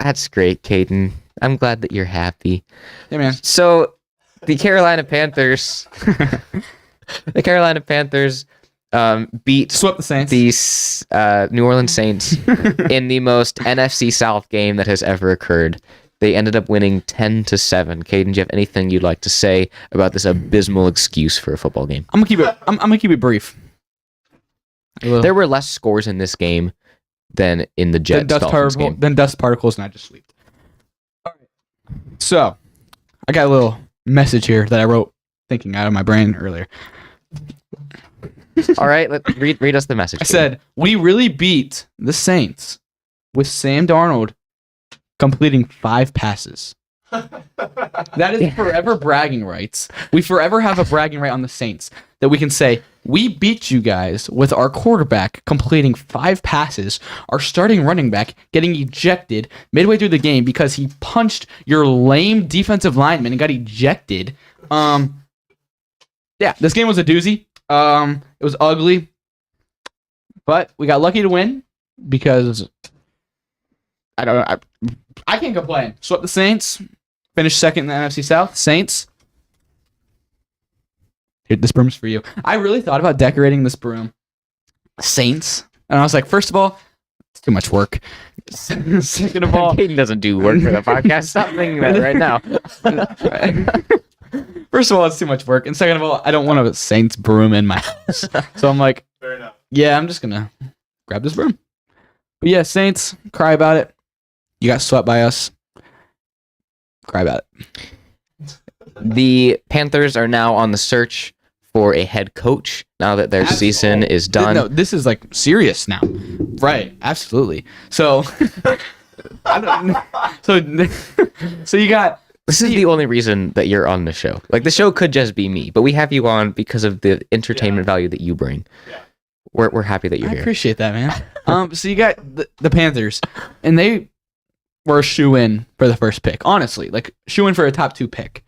That's great, Caden. I'm glad that you're happy. Yeah, man. So, the Carolina Panthers, beat Swept the Saints. the New Orleans Saints in the most NFC South game that has ever occurred. They ended up winning 10-7. Caden, do you have anything you'd like to say about this abysmal excuse for a football game? I'm gonna keep it brief. There were less scores in this game than in the Jets Dolphins game. Then dust particles, and I just sleep. All right. So, I got a little message here that I wrote thinking out of my brain earlier. All right, read us the message. I said, we really beat the Saints with Sam Darnold completing 5 passes. That is forever bragging rights. We forever have a bragging right on the Saints that we can say, we beat you guys with our quarterback completing 5 passes, our starting running back getting ejected midway through the game because he punched your lame defensive lineman and got ejected. Yeah, this game was a doozy. It was ugly, but we got lucky to win because I can't complain. Swept the Saints, finished second in the NFC South. Saints. Here, this broom's for you. I really thought about decorating this broom. Saints, and I was like, first of all, it's too much work. Second of all, Caden doesn't do work for the podcast. Stop thinking that right now. First of all, it's too much work, and second of all, I don't want a Saints broom in my house. So I'm like, Fair enough. yeah, I'm just gonna grab this broom. But yeah, Saints, cry about it. You got swept by us. Cry about it. The Panthers are now on the search for a head coach now that their season is done. No, this is like serious now. Right, absolutely. So, I don't know. So you got. This is the only reason that you're on the show. Like, the show could just be me, but we have you on because of the entertainment value that you bring. Yeah. We're happy that you're I here. appreciate that, man. So you got the Panthers, and they were a shoe-in for the first pick. Honestly, like shoe-in for a top 2 pick.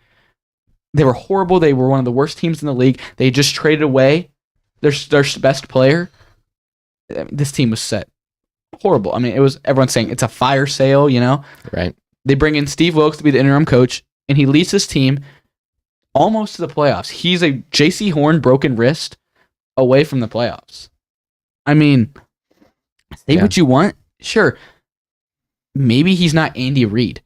They were horrible. They were one of the worst teams in the league. They just traded away their best player. I mean, this team was set horrible. I mean, it was everyone's saying it's a fire sale, you know? Right. They bring in Steve Wilkes to be the interim coach, and he leads his team almost to the playoffs. He's a J.C. Horn broken wrist away from the playoffs. I mean, say what you want. Sure. Maybe he's not Andy Reid,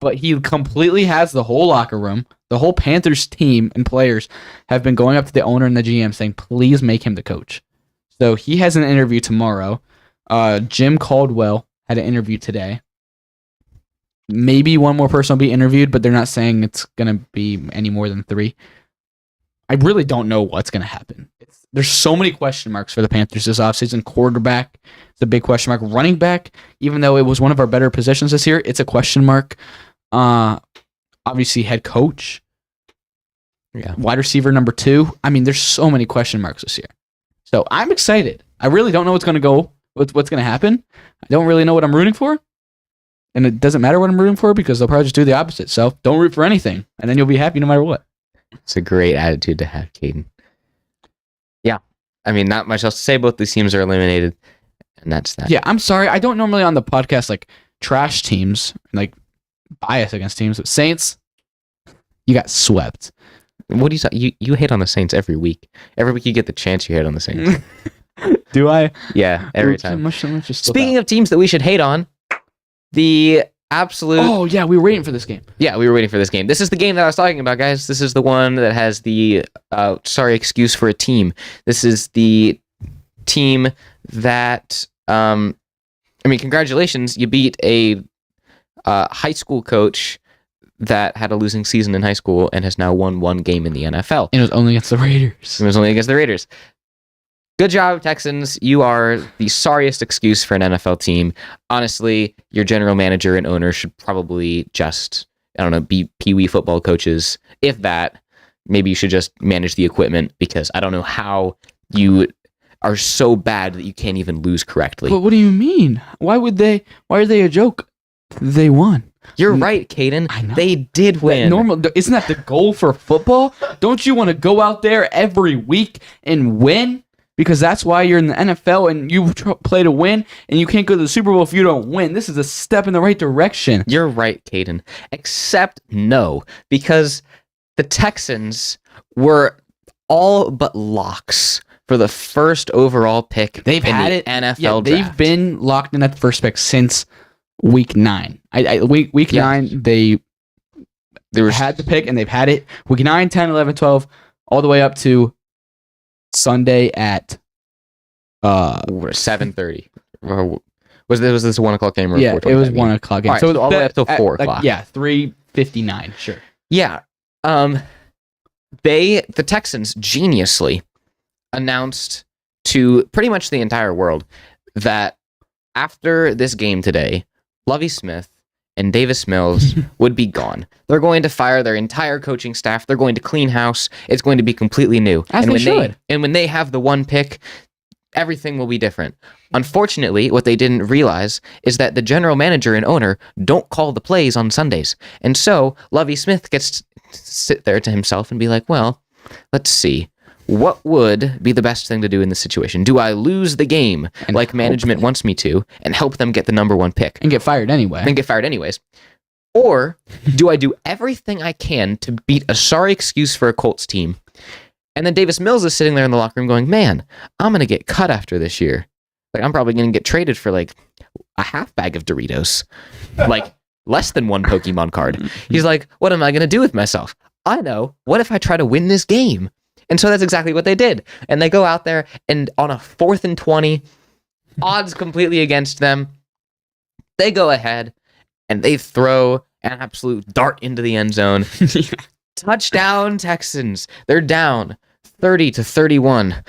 but he completely has the whole locker room. The whole Panthers team and players have been going up to the owner and the GM saying, please make him the coach. So he has an interview tomorrow. Jim Caldwell had an interview today. Maybe one more person will be interviewed, but they're not saying it's going to be any more than 3. I really don't know what's going to happen. There's so many question marks for the Panthers this offseason. Quarterback is a big question mark. Running back, even though it was one of our better positions this year, it's a question mark. Obviously, head coach. Yeah. Wide receiver number 2. I mean, there's so many question marks this year. So I'm excited. I really don't know what's going to go, what's going to happen. I don't really know what I'm rooting for. And it doesn't matter what I'm rooting for because they'll probably just do the opposite. So don't root for anything, and then you'll be happy no matter what. It's a great attitude to have, Caden. Yeah. I mean, not much else to say. Both these teams are eliminated, and that's that. Yeah, I'm sorry. I don't normally on the podcast like trash teams, like bias against teams. But Saints, you got swept. What do you hate on the Saints every week? Every week you get the chance, you hate on the Saints. Do I? Yeah, every time. Speaking of teams that we should hate on, the absolute... Oh, yeah, we were waiting for this game. Yeah, we were waiting for this game. This is the game that I was talking about, guys. This is the one that has the, excuse for a team. This is the team that, congratulations. You beat a high school coach that had a losing season in high school and has now won 1 game in the NFL. And it was only against the Raiders. It was only against the Raiders. Good job, Texans. You are the sorriest excuse for an NFL team. Honestly, your general manager and owner should probably just, be pee-wee football coaches. If that, maybe you should just manage the equipment because I don't know how you are so bad that you can't even lose correctly. But what do you mean? Why are they a joke? They won. You're right, Caden. I know. They did win. Isn't that the goal for football? Don't you want to go out there every week and win? Because that's why you're in the NFL and you play to win, and you can't go to the Super Bowl if you don't win. This is a step in the right direction. You're right, Caden. Except no, because the Texans were all but locks for the first overall pick. They've had it NFL draft. They've been locked in at the first pick since week 9. Week 9, they had the pick, and they've had it. Week 9, 10, 11, 12, all the way up to Sunday at 7:30. Was this a 1 o'clock game or yeah, 4:25 it was game? 1 o'clock game. All right, so all the way up till 4 o'clock. yeah, 3:59. Sure. Yeah. The Texans geniusly announced to pretty much the entire world that after this game today, Lovie Smith and Davis Mills would be gone. They're going to fire their entire coaching staff. They're going to clean house. It's going to be completely new. As they should. And when they have the one pick, everything will be different. Unfortunately, what they didn't realize is that the general manager and owner don't call the plays on Sundays. And so Lovie Smith gets to sit there to himself and be like, well, let's see. What would be the best thing to do in this situation? Do I lose the game And like management wants me to and help them get the number one pick? And get fired anyway. And get fired anyways. Or do I do everything I can to beat a sorry excuse for a Colts team? And then Davis Mills is sitting there in the locker room going, man, I'm going to get cut after this year. Like, I'm probably going to get traded for like a half bag of Doritos. Like less than one Pokemon card. He's like, what am I going to do with myself? I know. What if I try to win this game? And so that's exactly what they did. And they go out there and on a 4th and 20, odds completely against them, they go ahead and they throw an absolute dart into the end zone. Touchdown Texans. They're down 30-31.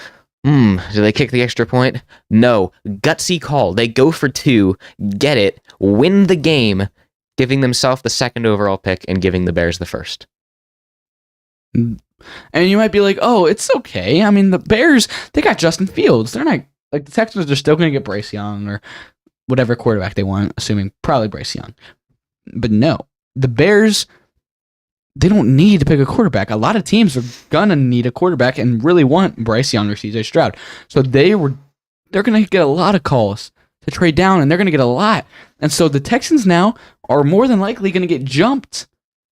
Do they kick the extra point? No. Gutsy call. They go for 2, get it, win the game, giving themselves the 2nd overall pick and giving the Bears the 1st. And you might be like, oh, it's okay. I mean, the Bears, they got Justin Fields. They're not, like, the Texans are still going to get Bryce Young or whatever quarterback they want, assuming probably Bryce Young. But no, the Bears, they don't need to pick a quarterback. A lot of teams are going to need a quarterback and really want Bryce Young or CJ Stroud. So they're going to get a lot of calls to trade down, and they're going to get a lot. And so the Texans now are more than likely going to get jumped.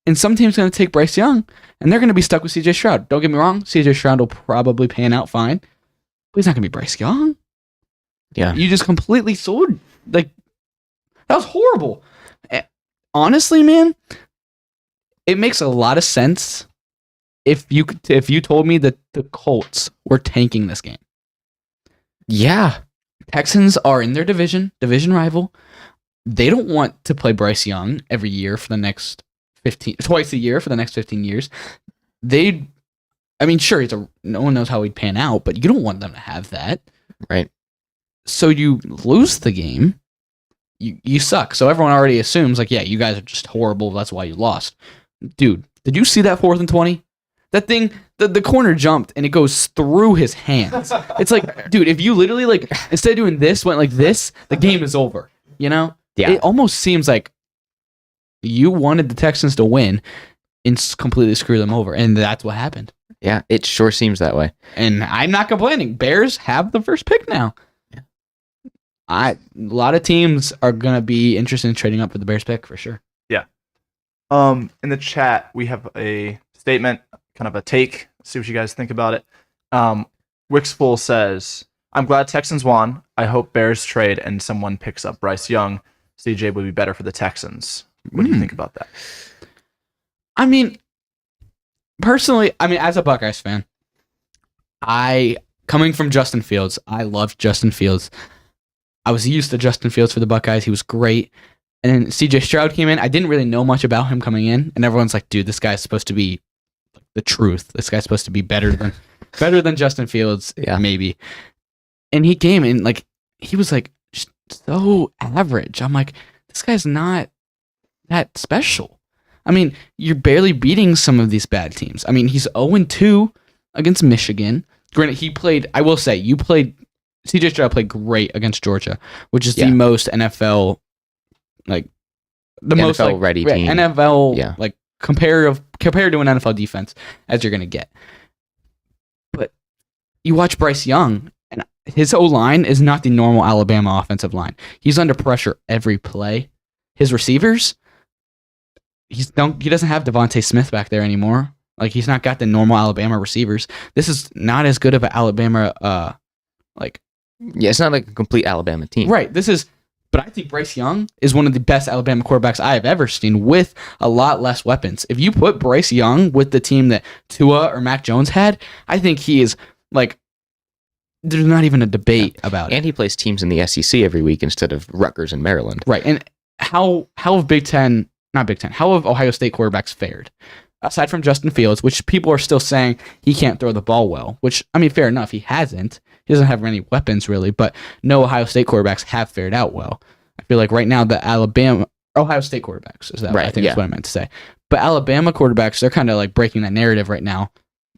And some team's going to take Bryce Young, and they're going to be stuck with CJ Stroud. Don't get me wrong, CJ Stroud will probably pan out fine, but he's not going to be Bryce Young. Yeah. You just completely sold. Like, that was horrible. Honestly, man, it makes a lot of sense if you told me that the Colts were tanking this game. Yeah. Texans are in their division rival. They don't want to play Bryce Young every year for the next twice a year for the next 15 years. Sure, no one knows how he'd pan out, but you don't want them to have that. Right. So you lose the game. You suck. So everyone already assumes, like, yeah, you guys are just horrible. That's why you lost. Dude, did you see that 4th and 20? That thing, the corner jumped and it goes through his hands. It's like, dude, if you literally, like, instead of doing this, went like this, the game is over. You know? Yeah. It almost seems like you wanted the Texans to win and completely screw them over. And that's what happened. Yeah, it sure seems that way. And I'm not complaining. Bears have the first pick now. Yeah. A lot of teams are going to be interested in trading up for the Bears pick for sure. Yeah. In the chat, we have a statement, kind of a take. See what you guys think about it. Wixful says, I'm glad Texans won. I hope Bears trade and someone picks up Bryce Young. CJ would be better for the Texans. What do you think about that? I mean, personally, as a Buckeyes fan, coming from Justin Fields, I loved Justin Fields. I was used to Justin Fields for the Buckeyes. He was great. And then CJ Stroud came in. I didn't really know much about him coming in. And everyone's like, dude, this guy's supposed to be the truth. This guy's supposed to be better than Justin Fields, Yeah. maybe. And he came in, like, he was like so average. I'm like, this guy's not that special. I mean, you're barely beating some of these bad teams. I mean, he's 0-2 against Michigan. Granted, CJ Stroud played great against Georgia, which is the most NFL, like, the most NFL ready team. NFL, like, compared to an NFL defense as you're going to get. But you watch Bryce Young, and his O-line is not the normal Alabama offensive line. He's under pressure every play. His receivers, he doesn't have Devontae Smith back there anymore. Like, he's not got the normal Alabama receivers. This is not as good of an Alabama, it's not like a complete Alabama team. Right. But I think Bryce Young is one of the best Alabama quarterbacks I have ever seen with a lot less weapons. If you put Bryce Young with the team that Tua or Mac Jones had, I think he is, like, there's not even a debate about it. And he plays teams in the SEC every week instead of Rutgers and Maryland. Right. And how have how have Ohio State quarterbacks fared? aside from Justin Fields, which people are still saying he can't throw the ball well, which, I mean, fair enough. He hasn't. He doesn't have any weapons, really, but no Ohio State quarterbacks have fared out well. I feel like right now the Ohio State quarterbacks, is that right? I think that's what I meant to say. But Alabama quarterbacks, they're kind of like breaking that narrative right now.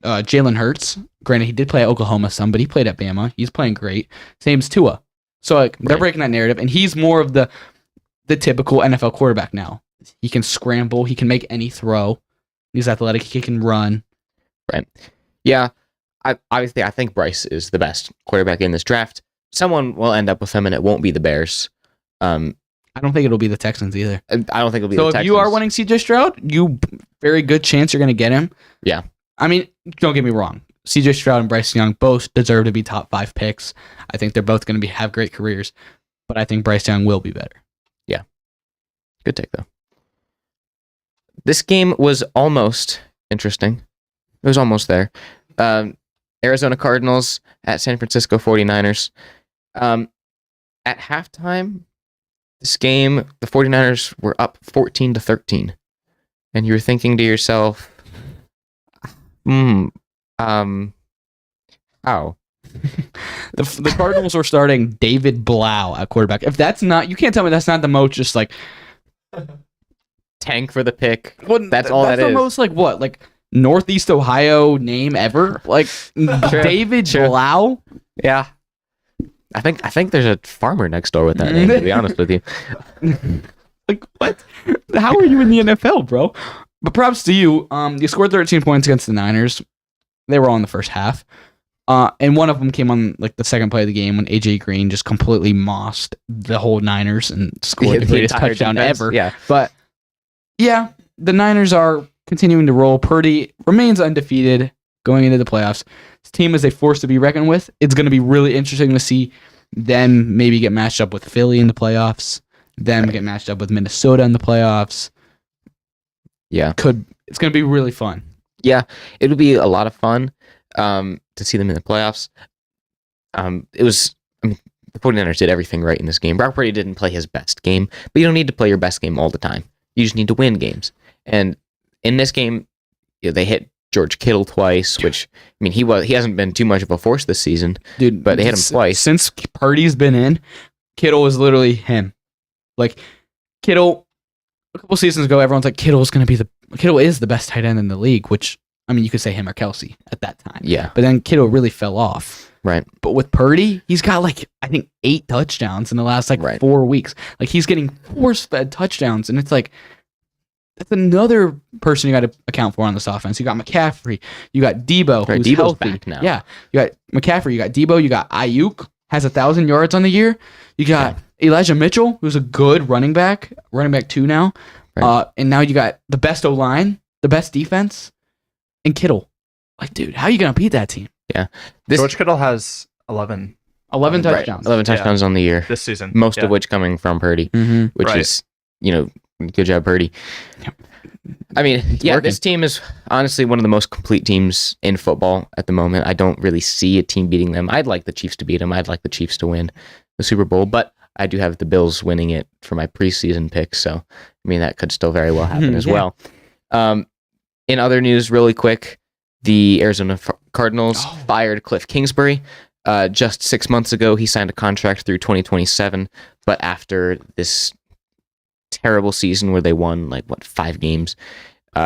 Jalen Hurts, granted, he did play at Oklahoma some, but he played at Bama. He's playing great. Same as Tua. So like, they're breaking that narrative, and he's more of the typical NFL quarterback now. He can scramble. He can make any throw. He's athletic. He can run. Right. Yeah. Obviously, I think Bryce is the best quarterback in this draft. Someone will end up with him, and it won't be the Bears. I don't think it'll be the Texans either. I don't think it'll be the Texans. So if you are wanting CJ Stroud, very good chance you're going to get him. Yeah. I mean, don't get me wrong. CJ Stroud and Bryce Young both deserve to be top 5 picks. I think they're both going to have great careers, but I think Bryce Young will be better. Yeah. Good take, though. This game was almost interesting. It was almost there. Arizona Cardinals at San Francisco 49ers. At halftime, this game, the 49ers were up 14-13. And you're thinking to yourself, how? The Cardinals were starting David Blau at quarterback. If that's not, you can't tell me that's not the most just like tank for the pick. Well, that's all that is. That's the most like what? Like Northeast Ohio name ever? Like David Blau? Yeah. I think there's a farmer next door with that name, to be honest with you. Like what? How are you in the NFL, bro? But props to you. You scored 13 points against the Niners. They were all in the first half. And one of them came on like the second play of the game when AJ Green just completely mossed the whole Niners and scored the greatest touchdown ever. Yeah. But yeah, the Niners are continuing to roll. Purdy remains undefeated going into the playoffs. This team is a force to be reckoned with. It's going to be really interesting to see them maybe get matched up with Philly in the playoffs, them get matched up with Minnesota in the playoffs. Yeah. It's going to be really fun. Yeah, it'll be a lot of fun to see them in the playoffs. The 49ers did everything right in this game. Brock Purdy didn't play his best game, but you don't need to play your best game all the time. You just need to win games. And in this game, they hit George Kittle twice, which, I mean, he hasn't been too much of a force this season, dude. But they hit him twice. Since Purdy's been in, Kittle is literally him. Like, Kittle, a couple seasons ago, everyone's like, Kittle is the best tight end in the league, which, I mean, you could say him or Kelsey at that time. Yeah. But then Kittle really fell off. Right. But with Purdy, he's got like, I think 8 touchdowns in the last 4 weeks. Like, he's getting force-fed touchdowns, and it's like, that's another person you got to account for on this offense. You got McCaffrey. You got Debo, who's Debo's healthy. back now. Yeah. You got McCaffrey. You got Debo. You got Ayuk, has 1,000 yards on the year. You got Elijah Mitchell, who's a good running back 2 now. Right. And now you got the best O-line, the best defense, and Kittle. Like, dude, how are you going to beat that team? Yeah. George Kittle has 11 touchdowns. Right. 11 touchdowns on the year. This season. Most of which coming from Purdy, which is, good job, Purdy. I mean, this team is honestly one of the most complete teams in football at the moment. I don't really see a team beating them. I'd like the Chiefs to beat them. I'd like the Chiefs to win the Super Bowl, but I do have the Bills winning it for my preseason pick, so, I mean, that could still very well happen as well. In other news, really quick, the Arizona Cardinals fired Cliff Kingsbury. Just 6 months ago, he signed a contract through 2027, but after this terrible season where they won 5 games,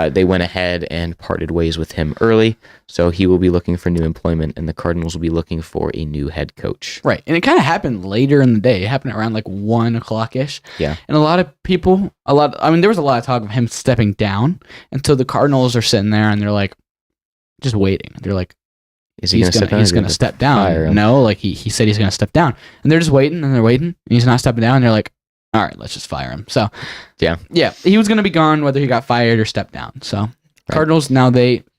they went ahead and parted ways with him early, so he will be looking for new employment, and the Cardinals will be looking for a new head coach. Right, and it kind of happened later in the day. It happened around 1 o'clock-ish. Yeah. And a lot of people, there was a lot of talk of him stepping down, and so the Cardinals are sitting there, and they're like, just waiting. They're like, is he going to step down? He's going to step down. No, he said he's going to step down. And they're just waiting, and they're waiting, and he's not stepping down, and they're like, all right, let's just fire him. So, yeah, he was going to be gone whether he got fired or stepped down. So, right. Cardinals, now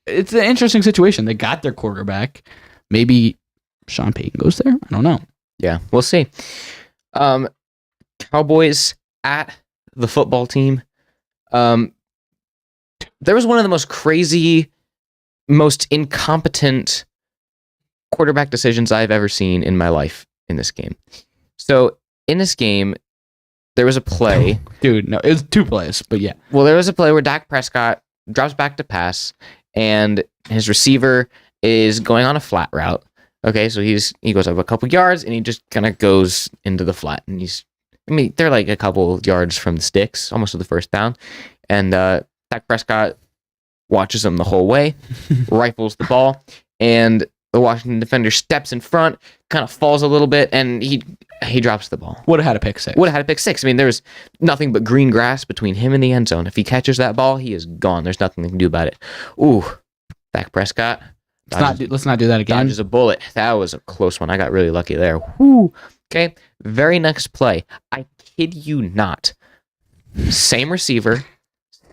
it's an interesting situation. They got their quarterback. Maybe Sean Payton goes there. I don't know. Yeah, we'll see. Cowboys at the football team. There was one of the most crazy, most incompetent quarterback decisions I've ever seen in my life in this game. So, in this game, there was a play. Dude, no, it was 2 plays, but yeah. Well, there was a play where Dak Prescott drops back to pass, and his receiver is going on a flat route. Okay, so he goes up a couple yards, and he just kind of goes into the flat, and they're like a couple yards from the sticks, almost to the first down, and Dak Prescott watches him the whole way, rifles the ball, and the Washington defender steps in front, kind of falls a little bit, and he drops the ball. Would have had a pick six. Would have had a pick six. I mean, there's nothing but green grass between him and the end zone. If he catches that ball, he is gone. There's nothing they can do about it. Ooh, Dak Prescott. Let's not do that again. Dodges a bullet. That was a close one. I got really lucky there. Whoo. Okay, very next play. I kid you not. Same receiver,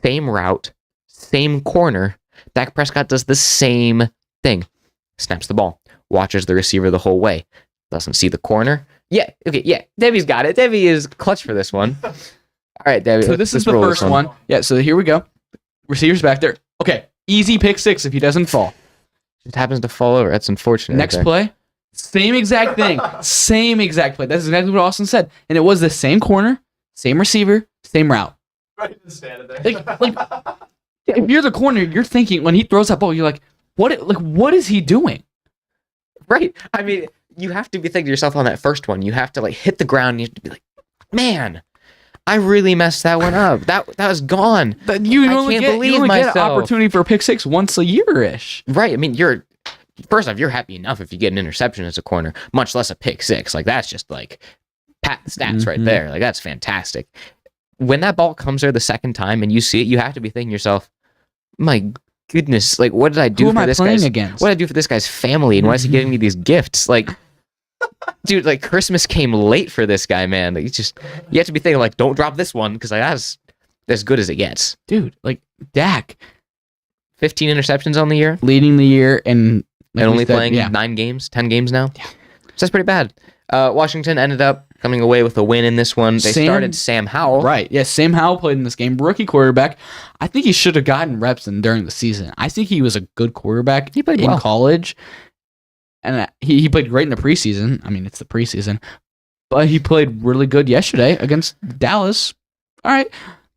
same route, same corner. Dak Prescott does the same thing. Snaps the ball. Watches the receiver the whole way. Doesn't see the corner. Yeah, okay, yeah. Debbie's got it. Debbie is clutch for this one. All right, Debbie. So this is the first one. Yeah, so here we go. Receiver's back there. Okay, easy pick six if he doesn't fall. Just happens to fall over. That's unfortunate. Next play, same exact thing. Same exact play. That's exactly what Austin said. And it was the same corner, same receiver, same route. Right, just standing there. Like, if you're the corner, you're thinking, when he throws that ball, you're like, what is he doing? Right. I mean, you have to be thinking to yourself on that first one. You have to hit the ground. And you have to be like, man, I really messed that one up. That was gone. You only get an opportunity for a pick six once a year-ish. Right. I mean, first off, you're happy enough if you get an interception as a corner, much less a pick six. Like, that's just pat the stats right there. Like, that's fantastic. When that ball comes there the second time and you see it, you have to be thinking to yourself, my goodness, what did I do for this guy's against? What did I do for this guy's family, and why is he giving me these gifts? Dude, Christmas came late for this guy, man. You have to be thinking don't drop this one, because that's as good as it gets. Dude, Dak, 15 interceptions on the year, leading the year, and only playing 10 games now. Yeah, so that's pretty bad. Washington ended up coming away with a win in this one. They started Sam Howell. Right. Yeah, Sam Howell played in this game. Rookie quarterback. I think he should have gotten reps during the season. I think he was a good quarterback. He played in college. And he played great in the preseason. I mean, it's the preseason. But he played really good yesterday against Dallas. All right.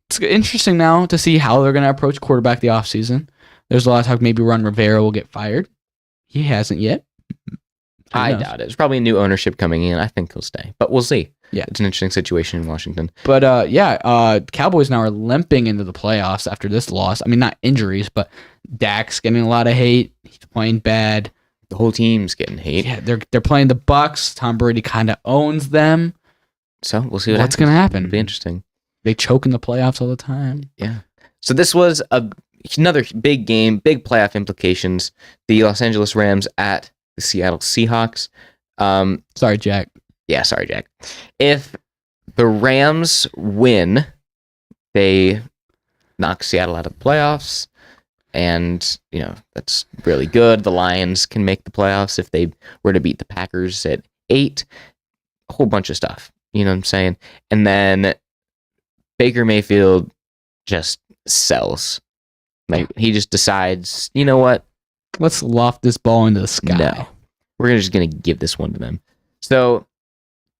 It's interesting now to see how they're going to approach quarterback the offseason. There's a lot of talk maybe Ron Rivera will get fired. He hasn't yet. I doubt it. There's probably new ownership coming in. I think he'll stay, but we'll see. Yeah, it's an interesting situation in Washington. But Cowboys now are limping into the playoffs after this loss. I mean, not injuries, but Dak's getting a lot of hate. He's playing bad. The whole team's getting hate. Yeah, they're playing the Bucks. Tom Brady kind of owns them. So we'll see what's going to happen. It'll be interesting. They choke in the playoffs all the time. Yeah. So this was another big game, big playoff implications. The Los Angeles Rams at the Seattle Seahawks. Sorry, Jack. Yeah, sorry, Jack. If the Rams win, they knock Seattle out of the playoffs. And, that's really good. The Lions can make the playoffs if they were to beat the Packers at 8. A whole bunch of stuff. You know what I'm saying? And then Baker Mayfield just sells. He just decides, you know what? Let's loft this ball into the sky. No. We're just going to give this one to them. So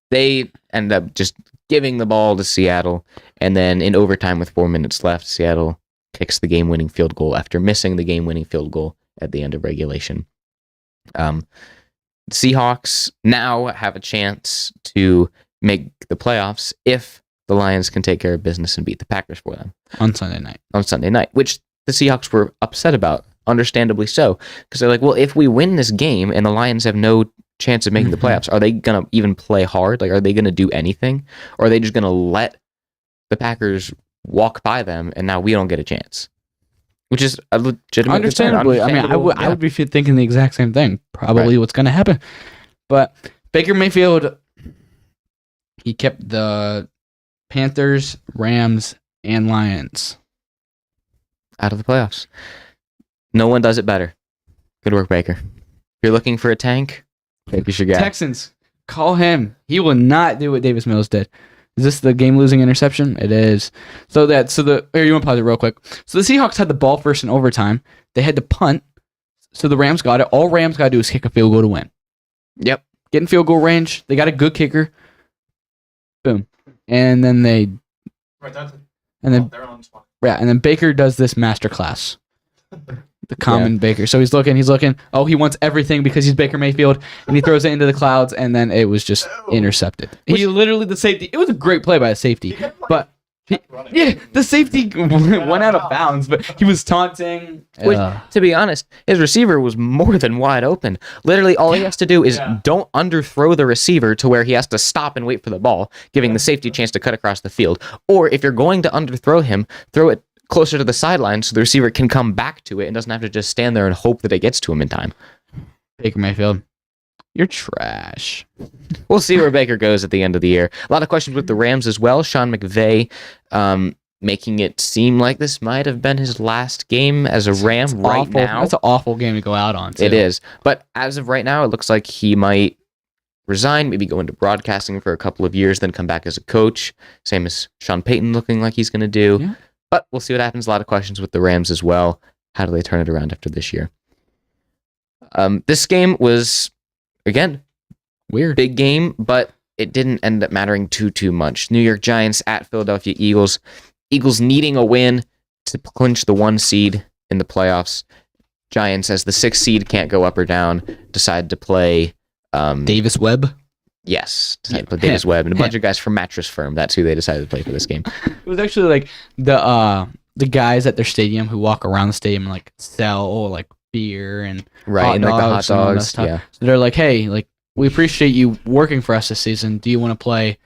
they end up just giving the ball to Seattle. And then in overtime with 4 minutes left, Seattle kicks the game-winning field goal after missing the game-winning field goal at the end of regulation. The Seahawks now have a chance to make the playoffs if the Lions can take care of business and beat the Packers for them. On Sunday night. Which the Seahawks were upset about, understandably so. Because they're like, well, if we win this game and the Lions have no chance of making the playoffs, are they going to even play hard? Are they going to do anything? Or are they just going to let the Packers walk by them and now we don't get a chance? Which is a legitimate understandably. I mean, I would be thinking the exact same thing. Probably what's going to happen. But Baker Mayfield, he kept the Panthers, Rams, and Lions out of the playoffs. No one does it better. Good work, Baker. If you're looking for a tank, Baker's your guy. Texans, call him. He will not do what Davis Mills did. Is this the game-losing interception? It is. Here, you want to pause it real quick. So the Seahawks had the ball first in overtime. They had to punt. So the Rams got it. All Rams got to do is kick a field goal to win. Yep. Get in field goal range. They got a good kicker. Boom. And then they... Right, that's it. And then... they're on spot. Yeah, and then Baker does this masterclass. The common Baker. So he's looking. Oh, he wants everything because he's Baker Mayfield, and he throws it into the clouds, and then it was just intercepted. He literally, the safety, it was a great play by the safety, but the safety went out of bounds, but he was taunting. Which, to be honest, his receiver was more than wide open. Literally, all he has to do is don't underthrow the receiver to where he has to stop and wait for the ball, giving the safety a chance to cut across the field. Or if you're going to underthrow him, throw it closer to the sideline so the receiver can come back to it and doesn't have to just stand there and hope that it gets to him in time. Baker Mayfield, you're trash. We'll see where Baker goes at the end of the year. A lot of questions with the Rams as well. Sean McVay making it seem like this might have been his last game as a Ram now. That's an awful game to go out on, too. It is. But as of right now, it looks like he might resign, maybe go into broadcasting for a couple of years, then come back as a coach. Same as Sean Payton looking like he's going to do. Yeah. But we'll see what happens. A lot of questions with the Rams as well. How do they turn it around after this year? This game was, again, weird. Big game, but it didn't end up mattering too much. New York Giants at Philadelphia Eagles. Eagles needing a win to clinch the 1 seed in the playoffs. Giants, as the 6th seed, can't go up or down, decided to play... Davis Webb? Yes, decided to play Davis Webb and a bunch of guys from Mattress Firm. That's who they decided to play for this game. It was actually like the guys at their stadium who walk around the stadium and like sell like beer and and like the hot dogs. Yeah. So they're like, hey, like we appreciate you working for us this season. Do you want to play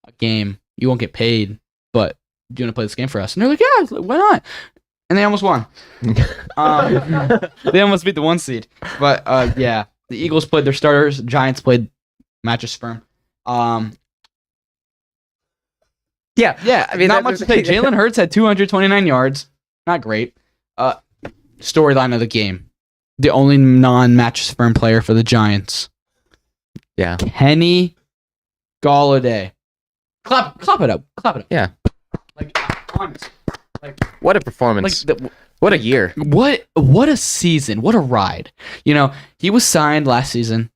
a game? You won't get paid, but do you want to play this game for us? And they're like, yeah, why not? And they almost won. They almost beat the 1 seed. But yeah, the Eagles played their starters. Giants played Mattress Firm. Yeah. I mean, not much to say. Jalen Hurts had 229 yards. Not great. Storyline of the game: the only non-Mattress Firm player for the Giants. Yeah. Kenny Golladay. Clap it up. Yeah. Like honest. Like what a performance. What a year. What a season. What a ride. You know, he was signed last season,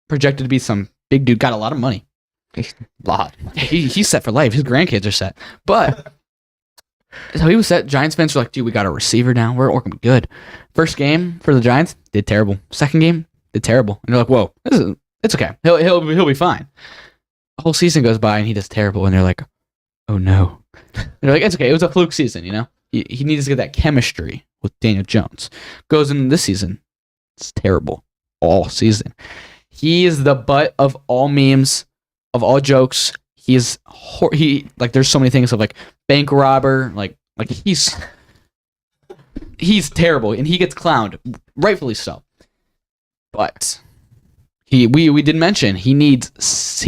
projected to be some big dude, got a lot of money. Lot. He's set for life. His grandkids are set. But so he was set. Giants fans were like, dude, we got a receiver now. We're going to be good. First game for the Giants, did terrible. Second game, did terrible. And they're like, whoa, it's okay. He'll be fine. The whole season goes by and he does terrible. And they're like, oh no. And they're like, it's okay. It was a fluke season, you know? He needs to get that chemistry with Daniel Jones. Goes into this season. It's terrible. All season. He is the butt of all memes, of all jokes. He there's so many things of like bank robber, like he's terrible and he gets clowned, rightfully so. But we did mention he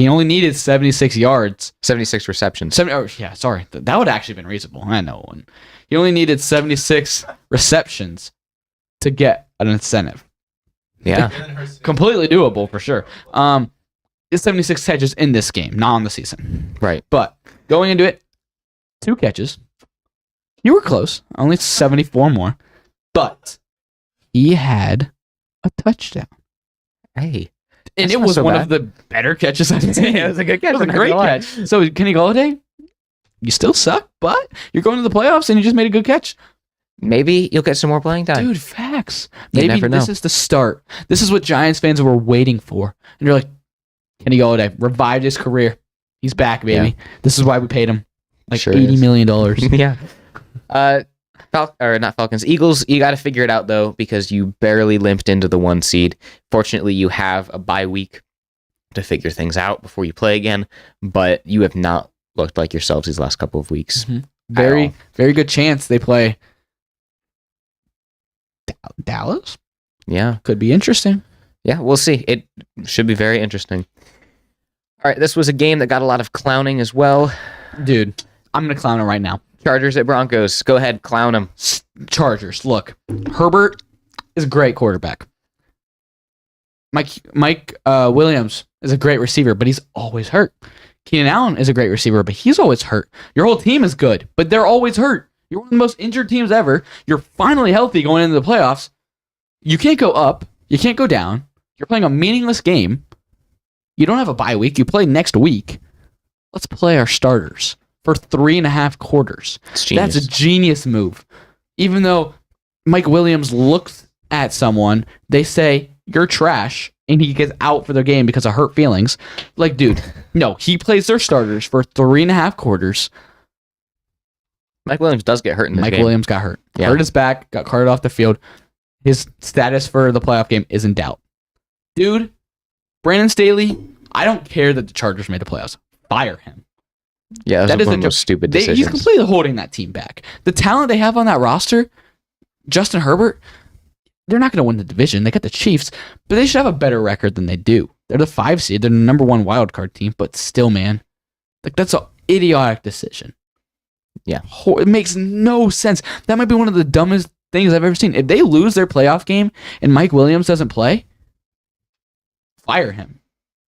only needed 76 yards, 76 receptions. Sorry, that would actually been reasonable. I know one. He only needed 76 receptions to get an incentive. Yeah. Completely doable for sure. It's 76 catches in this game, not on the season. Right. But going into it, 2 catches. You were close. Only 74 more. But he had a touchdown. Hey. And it was one of the better catches I've seen. It was a good catch. It was a great catch. So Kenny Golladay, you still suck, but you're going to the playoffs and you just made a good catch. Maybe you'll get some more playing time. Dude, facts. Maybe this is the start. This is what Giants fans were waiting for. And you're like, Kenny Golladay revived his career. He's back, baby. Yeah. This is why we paid him like sure $80 million. Yeah. Not Falcons. Eagles, you got to figure it out, though, because you barely limped into the 1 seed. Fortunately, you have a bye week to figure things out before you play again, but you have not looked like yourselves these last couple of weeks. Mm-hmm. Very good chance they play Dallas. Yeah. Could be interesting. Yeah, we'll see. It should be very interesting. All right, this was a game that got a lot of clowning as well. Dude, I'm going to clown it right now. Chargers at Broncos. Go ahead, clown them. Chargers. Look, Herbert is a great quarterback. Mike Williams is a great receiver, but he's always hurt. Keenan Allen is a great receiver, but he's always hurt. Your whole team is good, but they're always hurt. You're one of the most injured teams ever. You're finally healthy going into the playoffs. You can't go up. You can't go down. You're playing a meaningless game. You don't have a bye week. You play next week. Let's play our starters. for 3.5 quarters. It's genius. That's a genius move. Even though Mike Williams looks at someone, they say, you're trash, and he gets out for the game because of hurt feelings. Like, dude, no, he plays their starters for 3.5 quarters. Mike Williams does get hurt in this Mike game. Williams got hurt. Yeah. Hurt his back, got carted off the field. His status for the playoff game is in doubt. Dude, Brandon Staley, I don't care that the Chargers made the playoffs. Fire him. Yeah, that is was one of a those stupid He's decisions. completely holding that team back. The talent they have on that roster, Justin Herbert, they're not going to win the division. They got the Chiefs, but they should have a better record than they do. They're the 5 seed. They're the number 1 wild card team, but still, man, like that's an idiotic decision. Yeah. It makes no sense. That might be one of the dumbest things I've ever seen. If they lose their playoff game and Mike Williams doesn't play, fire him.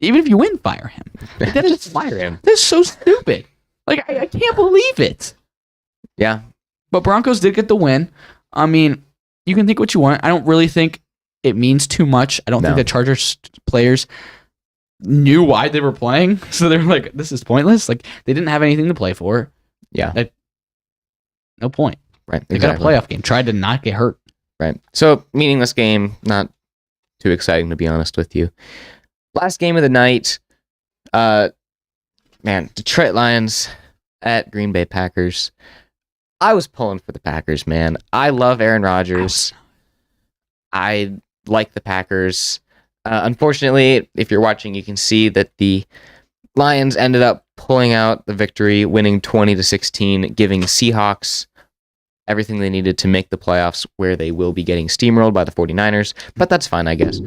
Even if you win, fire him. Like, that is Fire him. That's so stupid. Like, I can't believe it. Yeah. But Broncos did get the win. I mean, you can think what you want. I don't really think it means too much. I don't think the Chargers players knew why they were playing. So they're like, this is pointless. Like, they didn't have anything to play for. Yeah. No point. Right. They got a playoff game. Tried to not get hurt. Right. So, meaningless game. Not too exciting, to be honest with you. Last game of the night. Detroit Lions at Green Bay Packers. I was pulling for the Packers, man. I love Aaron Rodgers. I like the Packers. Unfortunately, if you're watching, you can see that the Lions ended up pulling out the victory, winning 20-16, giving the Seahawks everything they needed to make the playoffs, where they will be getting steamrolled by the 49ers. But that's fine, I guess.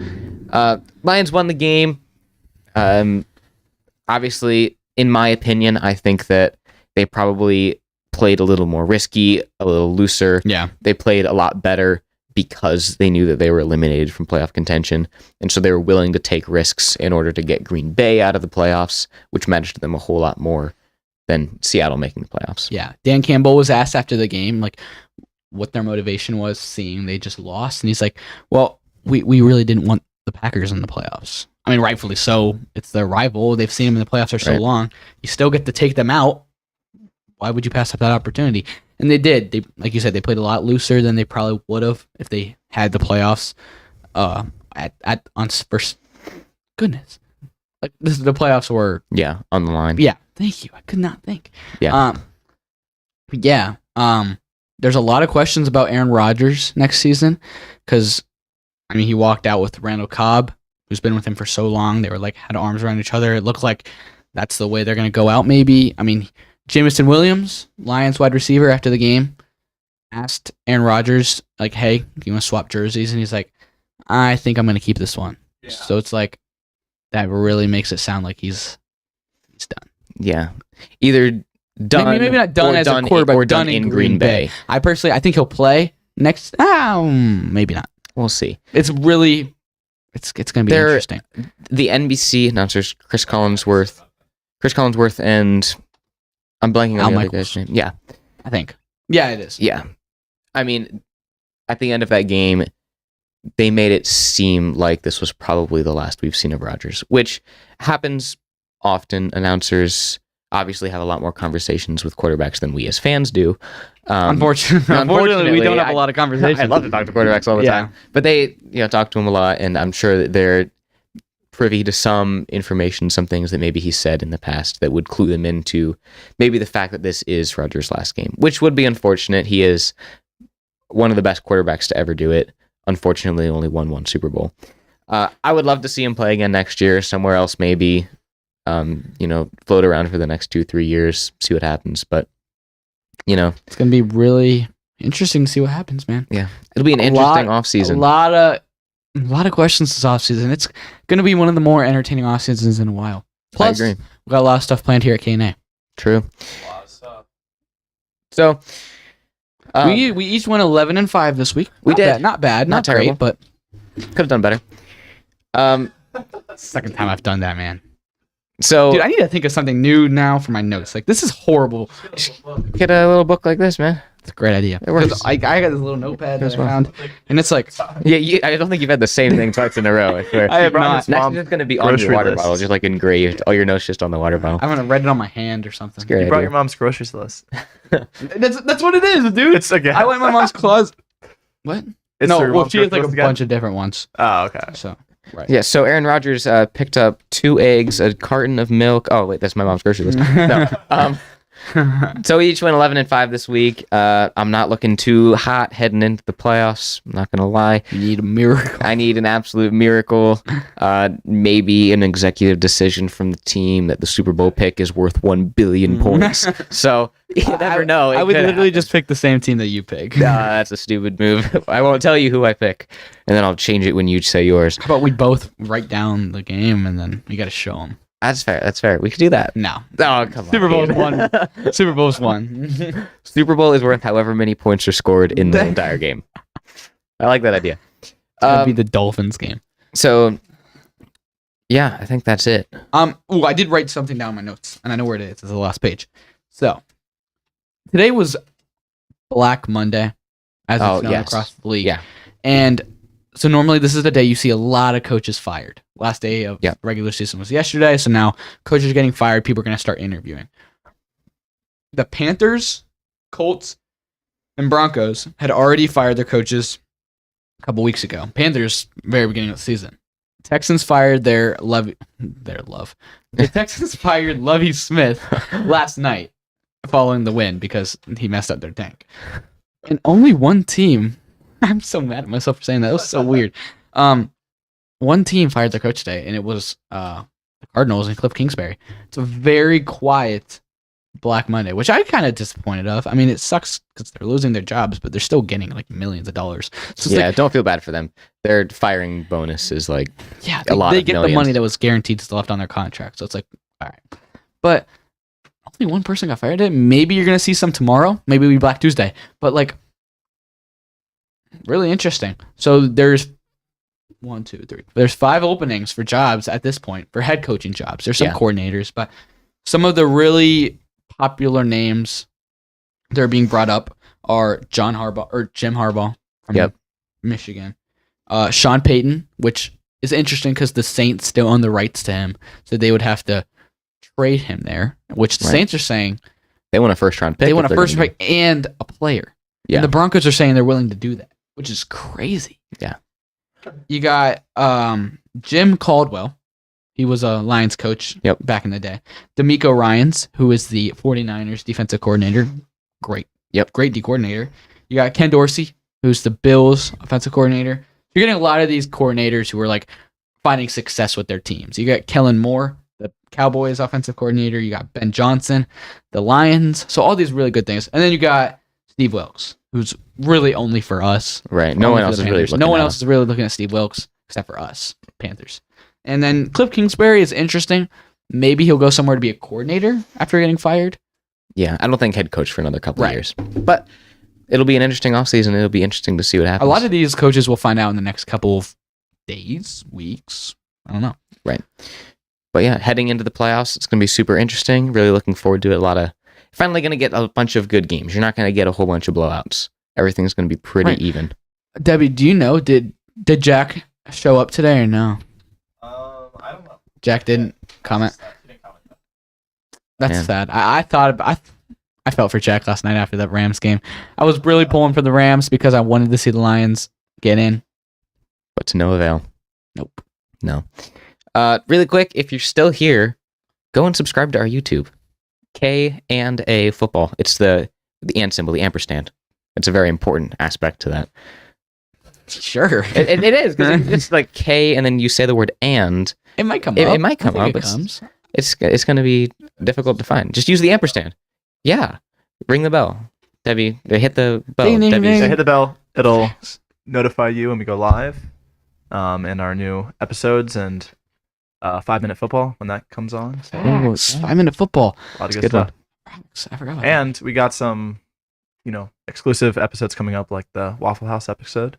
Lions won the game. Obviously, in my opinion, I think that they probably played a little more risky, a little looser. Yeah. They played a lot better because they knew that they were eliminated from playoff contention. And so they were willing to take risks in order to get Green Bay out of the playoffs, which mattered to them a whole lot more than Seattle making the playoffs. Yeah. Dan Campbell was asked after the game, like, what their motivation was, seeing they just lost. And he's like, well, we really didn't want the Packers in the playoffs. I mean, rightfully so. It's their rival. They've seen them in the playoffs for so long. You still get to take them out. Why would you pass up that opportunity? And they did. They, like you said, they played a lot looser than they probably would have if they had the playoffs. On first, goodness, like the playoffs were on the line. Yeah, thank you. I could not think. Yeah. There's a lot of questions about Aaron Rodgers next season because, I mean, he walked out with Randall Cobb, who's been with him for so long. They were like had arms around each other. It looked like that's the way they're going to go out. Maybe. I mean, Jameson Williams, Lions wide receiver, after the game, asked Aaron Rodgers, like, hey, do you want to swap jerseys? And he's like, I think I'm going to keep this one. Yeah. So it's like, that really makes it sound like he's done. Yeah. Either done, maybe not done as a quarterback, or done in Green Bay. I think he'll play next. Maybe not. We'll see. It's really, it's going to be interesting. The NBC announcers, Chris Collinsworth, and I'm blanking on the other guy's name. Yeah. I think. Yeah, it is. Yeah. I mean, at the end of that game, they made it seem like this was probably the last we've seen of Rodgers, which happens often. Announcers obviously have a lot more conversations with quarterbacks than we as fans do. Unfortunately, we don't have a lot of conversations. I love to talk to quarterbacks all the time, but they talk to him a lot, and I'm sure that they're privy to some information, some things that maybe he said in the past that would clue them into maybe the fact that this is Rodgers' last game, which would be unfortunate. He is one of the best quarterbacks to ever do it. Unfortunately, only won one Super Bowl. I would love to see him play again next year, somewhere else maybe. Float around for the next 2-3 years, see what happens. But it's gonna be really interesting to see what happens, man. Yeah, it'll be an interesting offseason. A lot of questions this offseason. It's gonna be one of the more entertaining off seasons in a while. Plus, I agree. We got a lot of stuff planned here at KNA. True. A lot of stuff. So. We each went 11-5 this week. We did. Not bad. Not terrible, great, but could have done better. Second time I've done that, man. So Dude, I need to think of something new now for my notes. Like, this is horrible. get a little book like this, man. It's a great idea. It works. 'Cause I got this little notepad that As I well. found, and it's like, Yeah, I don't think you've had the same thing twice in a row. I swear. I have brought not. his Next mom is just gonna be on your grocery water list. bottle, just like engraved. All your notes just on the water bottle. I'm gonna write it on my hand or something. It's a great You brought idea. your mom's groceries list. That's what it is, dude. It's again. I went in my mom's closet. What? It's No, your well, mom's she has like a grocery list again? bunch of different ones. Oh, okay. So, right. Yeah, so Aaron Rodgers picked up 2 eggs, a carton of milk. Oh wait, that's my mom's grocery list. No. So we each went 11-5 this week. I'm not looking too hot heading into the playoffs. I'm not gonna lie. You need a miracle. I need an absolute miracle. Maybe an executive decision from the team that the Super Bowl pick is worth 1 billion points. So you never know. I would literally just pick the same team that you pick. That's a stupid move. I won't tell you who I pick, and then I'll change it when you say yours. How about we both write down the game and then we got to show them? That's fair. That's fair. We could do that. No. Oh, come on. Super Bowl's Ian. won. Super Bowl's won. Super Bowl is worth however many points are scored in the entire game. I like that idea. That'd be the Dolphins game. So, yeah, I think that's it. I did write something down in my notes, and I know where it is. It's the last page. So, today was Black Monday, as it's known yes. across the league. Yeah. And so normally this is the day you see a lot of coaches fired. Last day of Yep. regular season was yesterday, so now coaches are getting fired. People are going to start interviewing. The Panthers, Colts, and Broncos had already fired their coaches a couple weeks ago. Panthers, very beginning of the season. Texans fired their love. The Texans fired Lovie Smith last night following the win because he messed up their tank. And only one team. I'm so mad at myself for saying that. It was so weird. One team fired their coach today, and it was the Cardinals and Cliff Kingsbury. It's a very quiet Black Monday, which I kind of disappointed of. I mean, it sucks because they're losing their jobs, but they're still getting like millions of dollars. So it's Yeah, like, don't feel bad for them. Their firing bonus is like yeah, a lot they of get the millions. money that was guaranteed still left on their contract. So it's like, all right. But only one person got fired today. Maybe you're going to see some tomorrow. Maybe it'll be Black Tuesday. But like, really interesting. So there's 1, 2, 3. There's 5 openings for jobs at this point for head coaching jobs. There's some Yeah. coordinators, but some of the really popular names that are being brought up are Jim Harbaugh from Yep. Michigan, Sean Payton, which is interesting because the Saints still own the rights to him, so they would have to trade him there. Which the Right. Saints are saying they want a first round pick. they want if a they're first gonna pick and a player. Yeah. And the Broncos are saying they're willing to do that, which is crazy. Yeah. You got Jim Caldwell. He was a Lions coach back in the day. D'Amico Ryans, who is the 49ers defensive coordinator. Great. Yep. Great D coordinator. You got Ken Dorsey, who's the Bills offensive coordinator. You're getting a lot of these coordinators who are like finding success with their teams. You got Kellen Moore, the Cowboys offensive coordinator. You got Ben Johnson, the Lions. So all these really good things. And then you got Steve Wilkes, who's really only for us. Right. No Only one for else the is really Panthers. looking No one at else him. is really looking at Steve Wilkes except for us, Panthers. And then Cliff Kingsbury is interesting. Maybe he'll go somewhere to be a coordinator after getting fired. Yeah, I don't think head coach for another couple of Right. years. But it'll be an interesting offseason. It'll be interesting to see what happens. A lot of these coaches will find out in the next couple of days, weeks. I don't know. But yeah, heading into the playoffs, it's going to be super interesting. Really looking forward to it. Finally going to get a bunch of good games. You're not going to get a whole bunch of blowouts. Everything's going to be pretty Right. even. Debbie, do you know, did Jack show up today or no? I don't know. Jack didn't comment. That's Man. sad. I thought I felt for Jack last night after that Rams game. I was really pulling for the Rams because I wanted to see the Lions get in. But to no avail. Nope. No. Really quick, if you're still here, go and subscribe to our YouTube. K and A football. It's the and symbol, the ampersand. It's a very important aspect to that. Sure. It is, because it's like K and then you say the word and. It might come It up. might come I up. think it comes. It's going to be difficult to find. Just use the ampersand. Yeah. Ring the bell. Debbie, hit the bell. Ding, ding, Debbie's- ding. Hit the bell. It'll notify you when we go live in our new episodes and 5-minute football when that comes on. So, Oh, Facts. 5-minute football. a lot of It's a good good one. stuff. Facts. I forgot about that. And we got some, exclusive episodes coming up, like the Waffle House episode.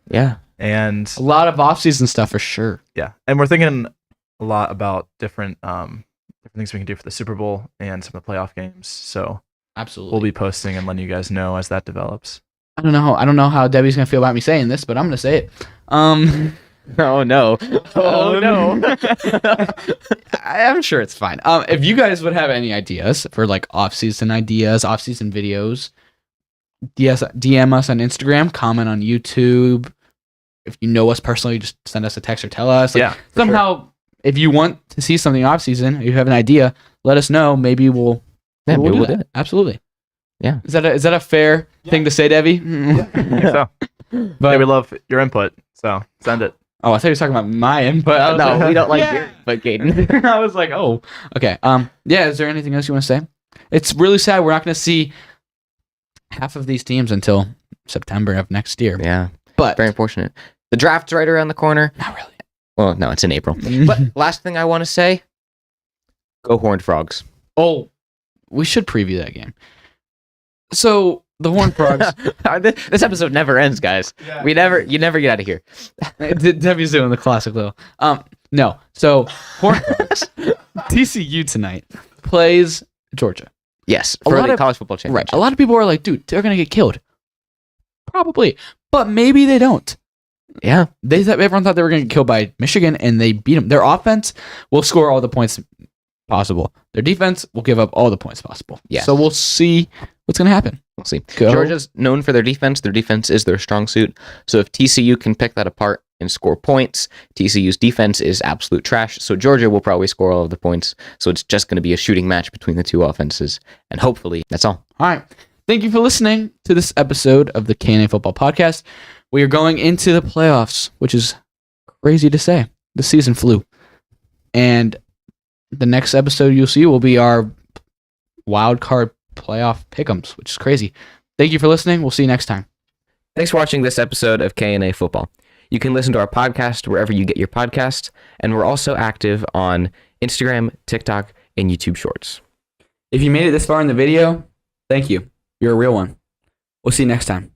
Yeah. And A lot of off-season stuff for sure. yeah, and we're thinking a lot about different different things we can do for the Super Bowl and some of the playoff games. So Absolutely. we'll be posting and letting you guys know as that develops. I don't know how Debbie's gonna feel about me saying this, but I'm gonna say it. Oh no. Oh no. I'm sure it's fine. If you guys would have any ideas for like off-season ideas, off-season videos, DM us on Instagram, comment on YouTube. If you know us personally, just send us a text or tell us. Like, Yeah, for somehow, if you want to see something off-season, or you have an idea, let us know. Maybe we'll do it. Absolutely. Yeah. Is that a fair thing to say, Debbie? I think so. But Yeah, we love your input, so send it. oh, I thought you were talking about my input. I was No, like, we don't like yeah. your input, Caden. I was like, oh, okay. Yeah. Is there anything else you want to say? It's really sad we're not going to see half of these teams until September of next year. Yeah. But Very unfortunate. The draft's right around the corner. not really. Well, no, it's in April. But last thing I want to say, go Horned Frogs. Oh, we should preview that game. So the Horned Frogs. This episode never ends, guys. You never get out of here. Debbie's doing the classic little. No. So Horned Frogs. TCU tonight plays Georgia. Yes, A for lot the of- college football Right. championship. A lot of people are like, dude, they're gonna get killed. Probably, but maybe they don't. Yeah. Everyone thought they were going to get killed by Michigan, and they beat them. Their offense will score all the points possible. Their defense will give up all the points possible. Yes. So we'll see what's going to happen. We'll see. Go. Georgia's known for their defense. Their defense is their strong suit. So if TCU can pick that apart and score points, TCU's defense is absolute trash. So Georgia will probably score all of the points. So it's just going to be a shooting match between the two offenses. And hopefully that's all. All right. Thank you for listening to this episode of the KNA Football Podcast. We are going into the playoffs, which is crazy to say. The season flew. And the next episode you'll see will be our wild card playoff pick'ems, which is crazy. Thank you for listening. We'll see you next time. Thanks for watching this episode of KNA Football. You can listen to our podcast wherever you get your podcasts. And we're also active on Instagram, TikTok, and YouTube Shorts. If you made it this far in the video, thank you. You're a real one. We'll see you next time.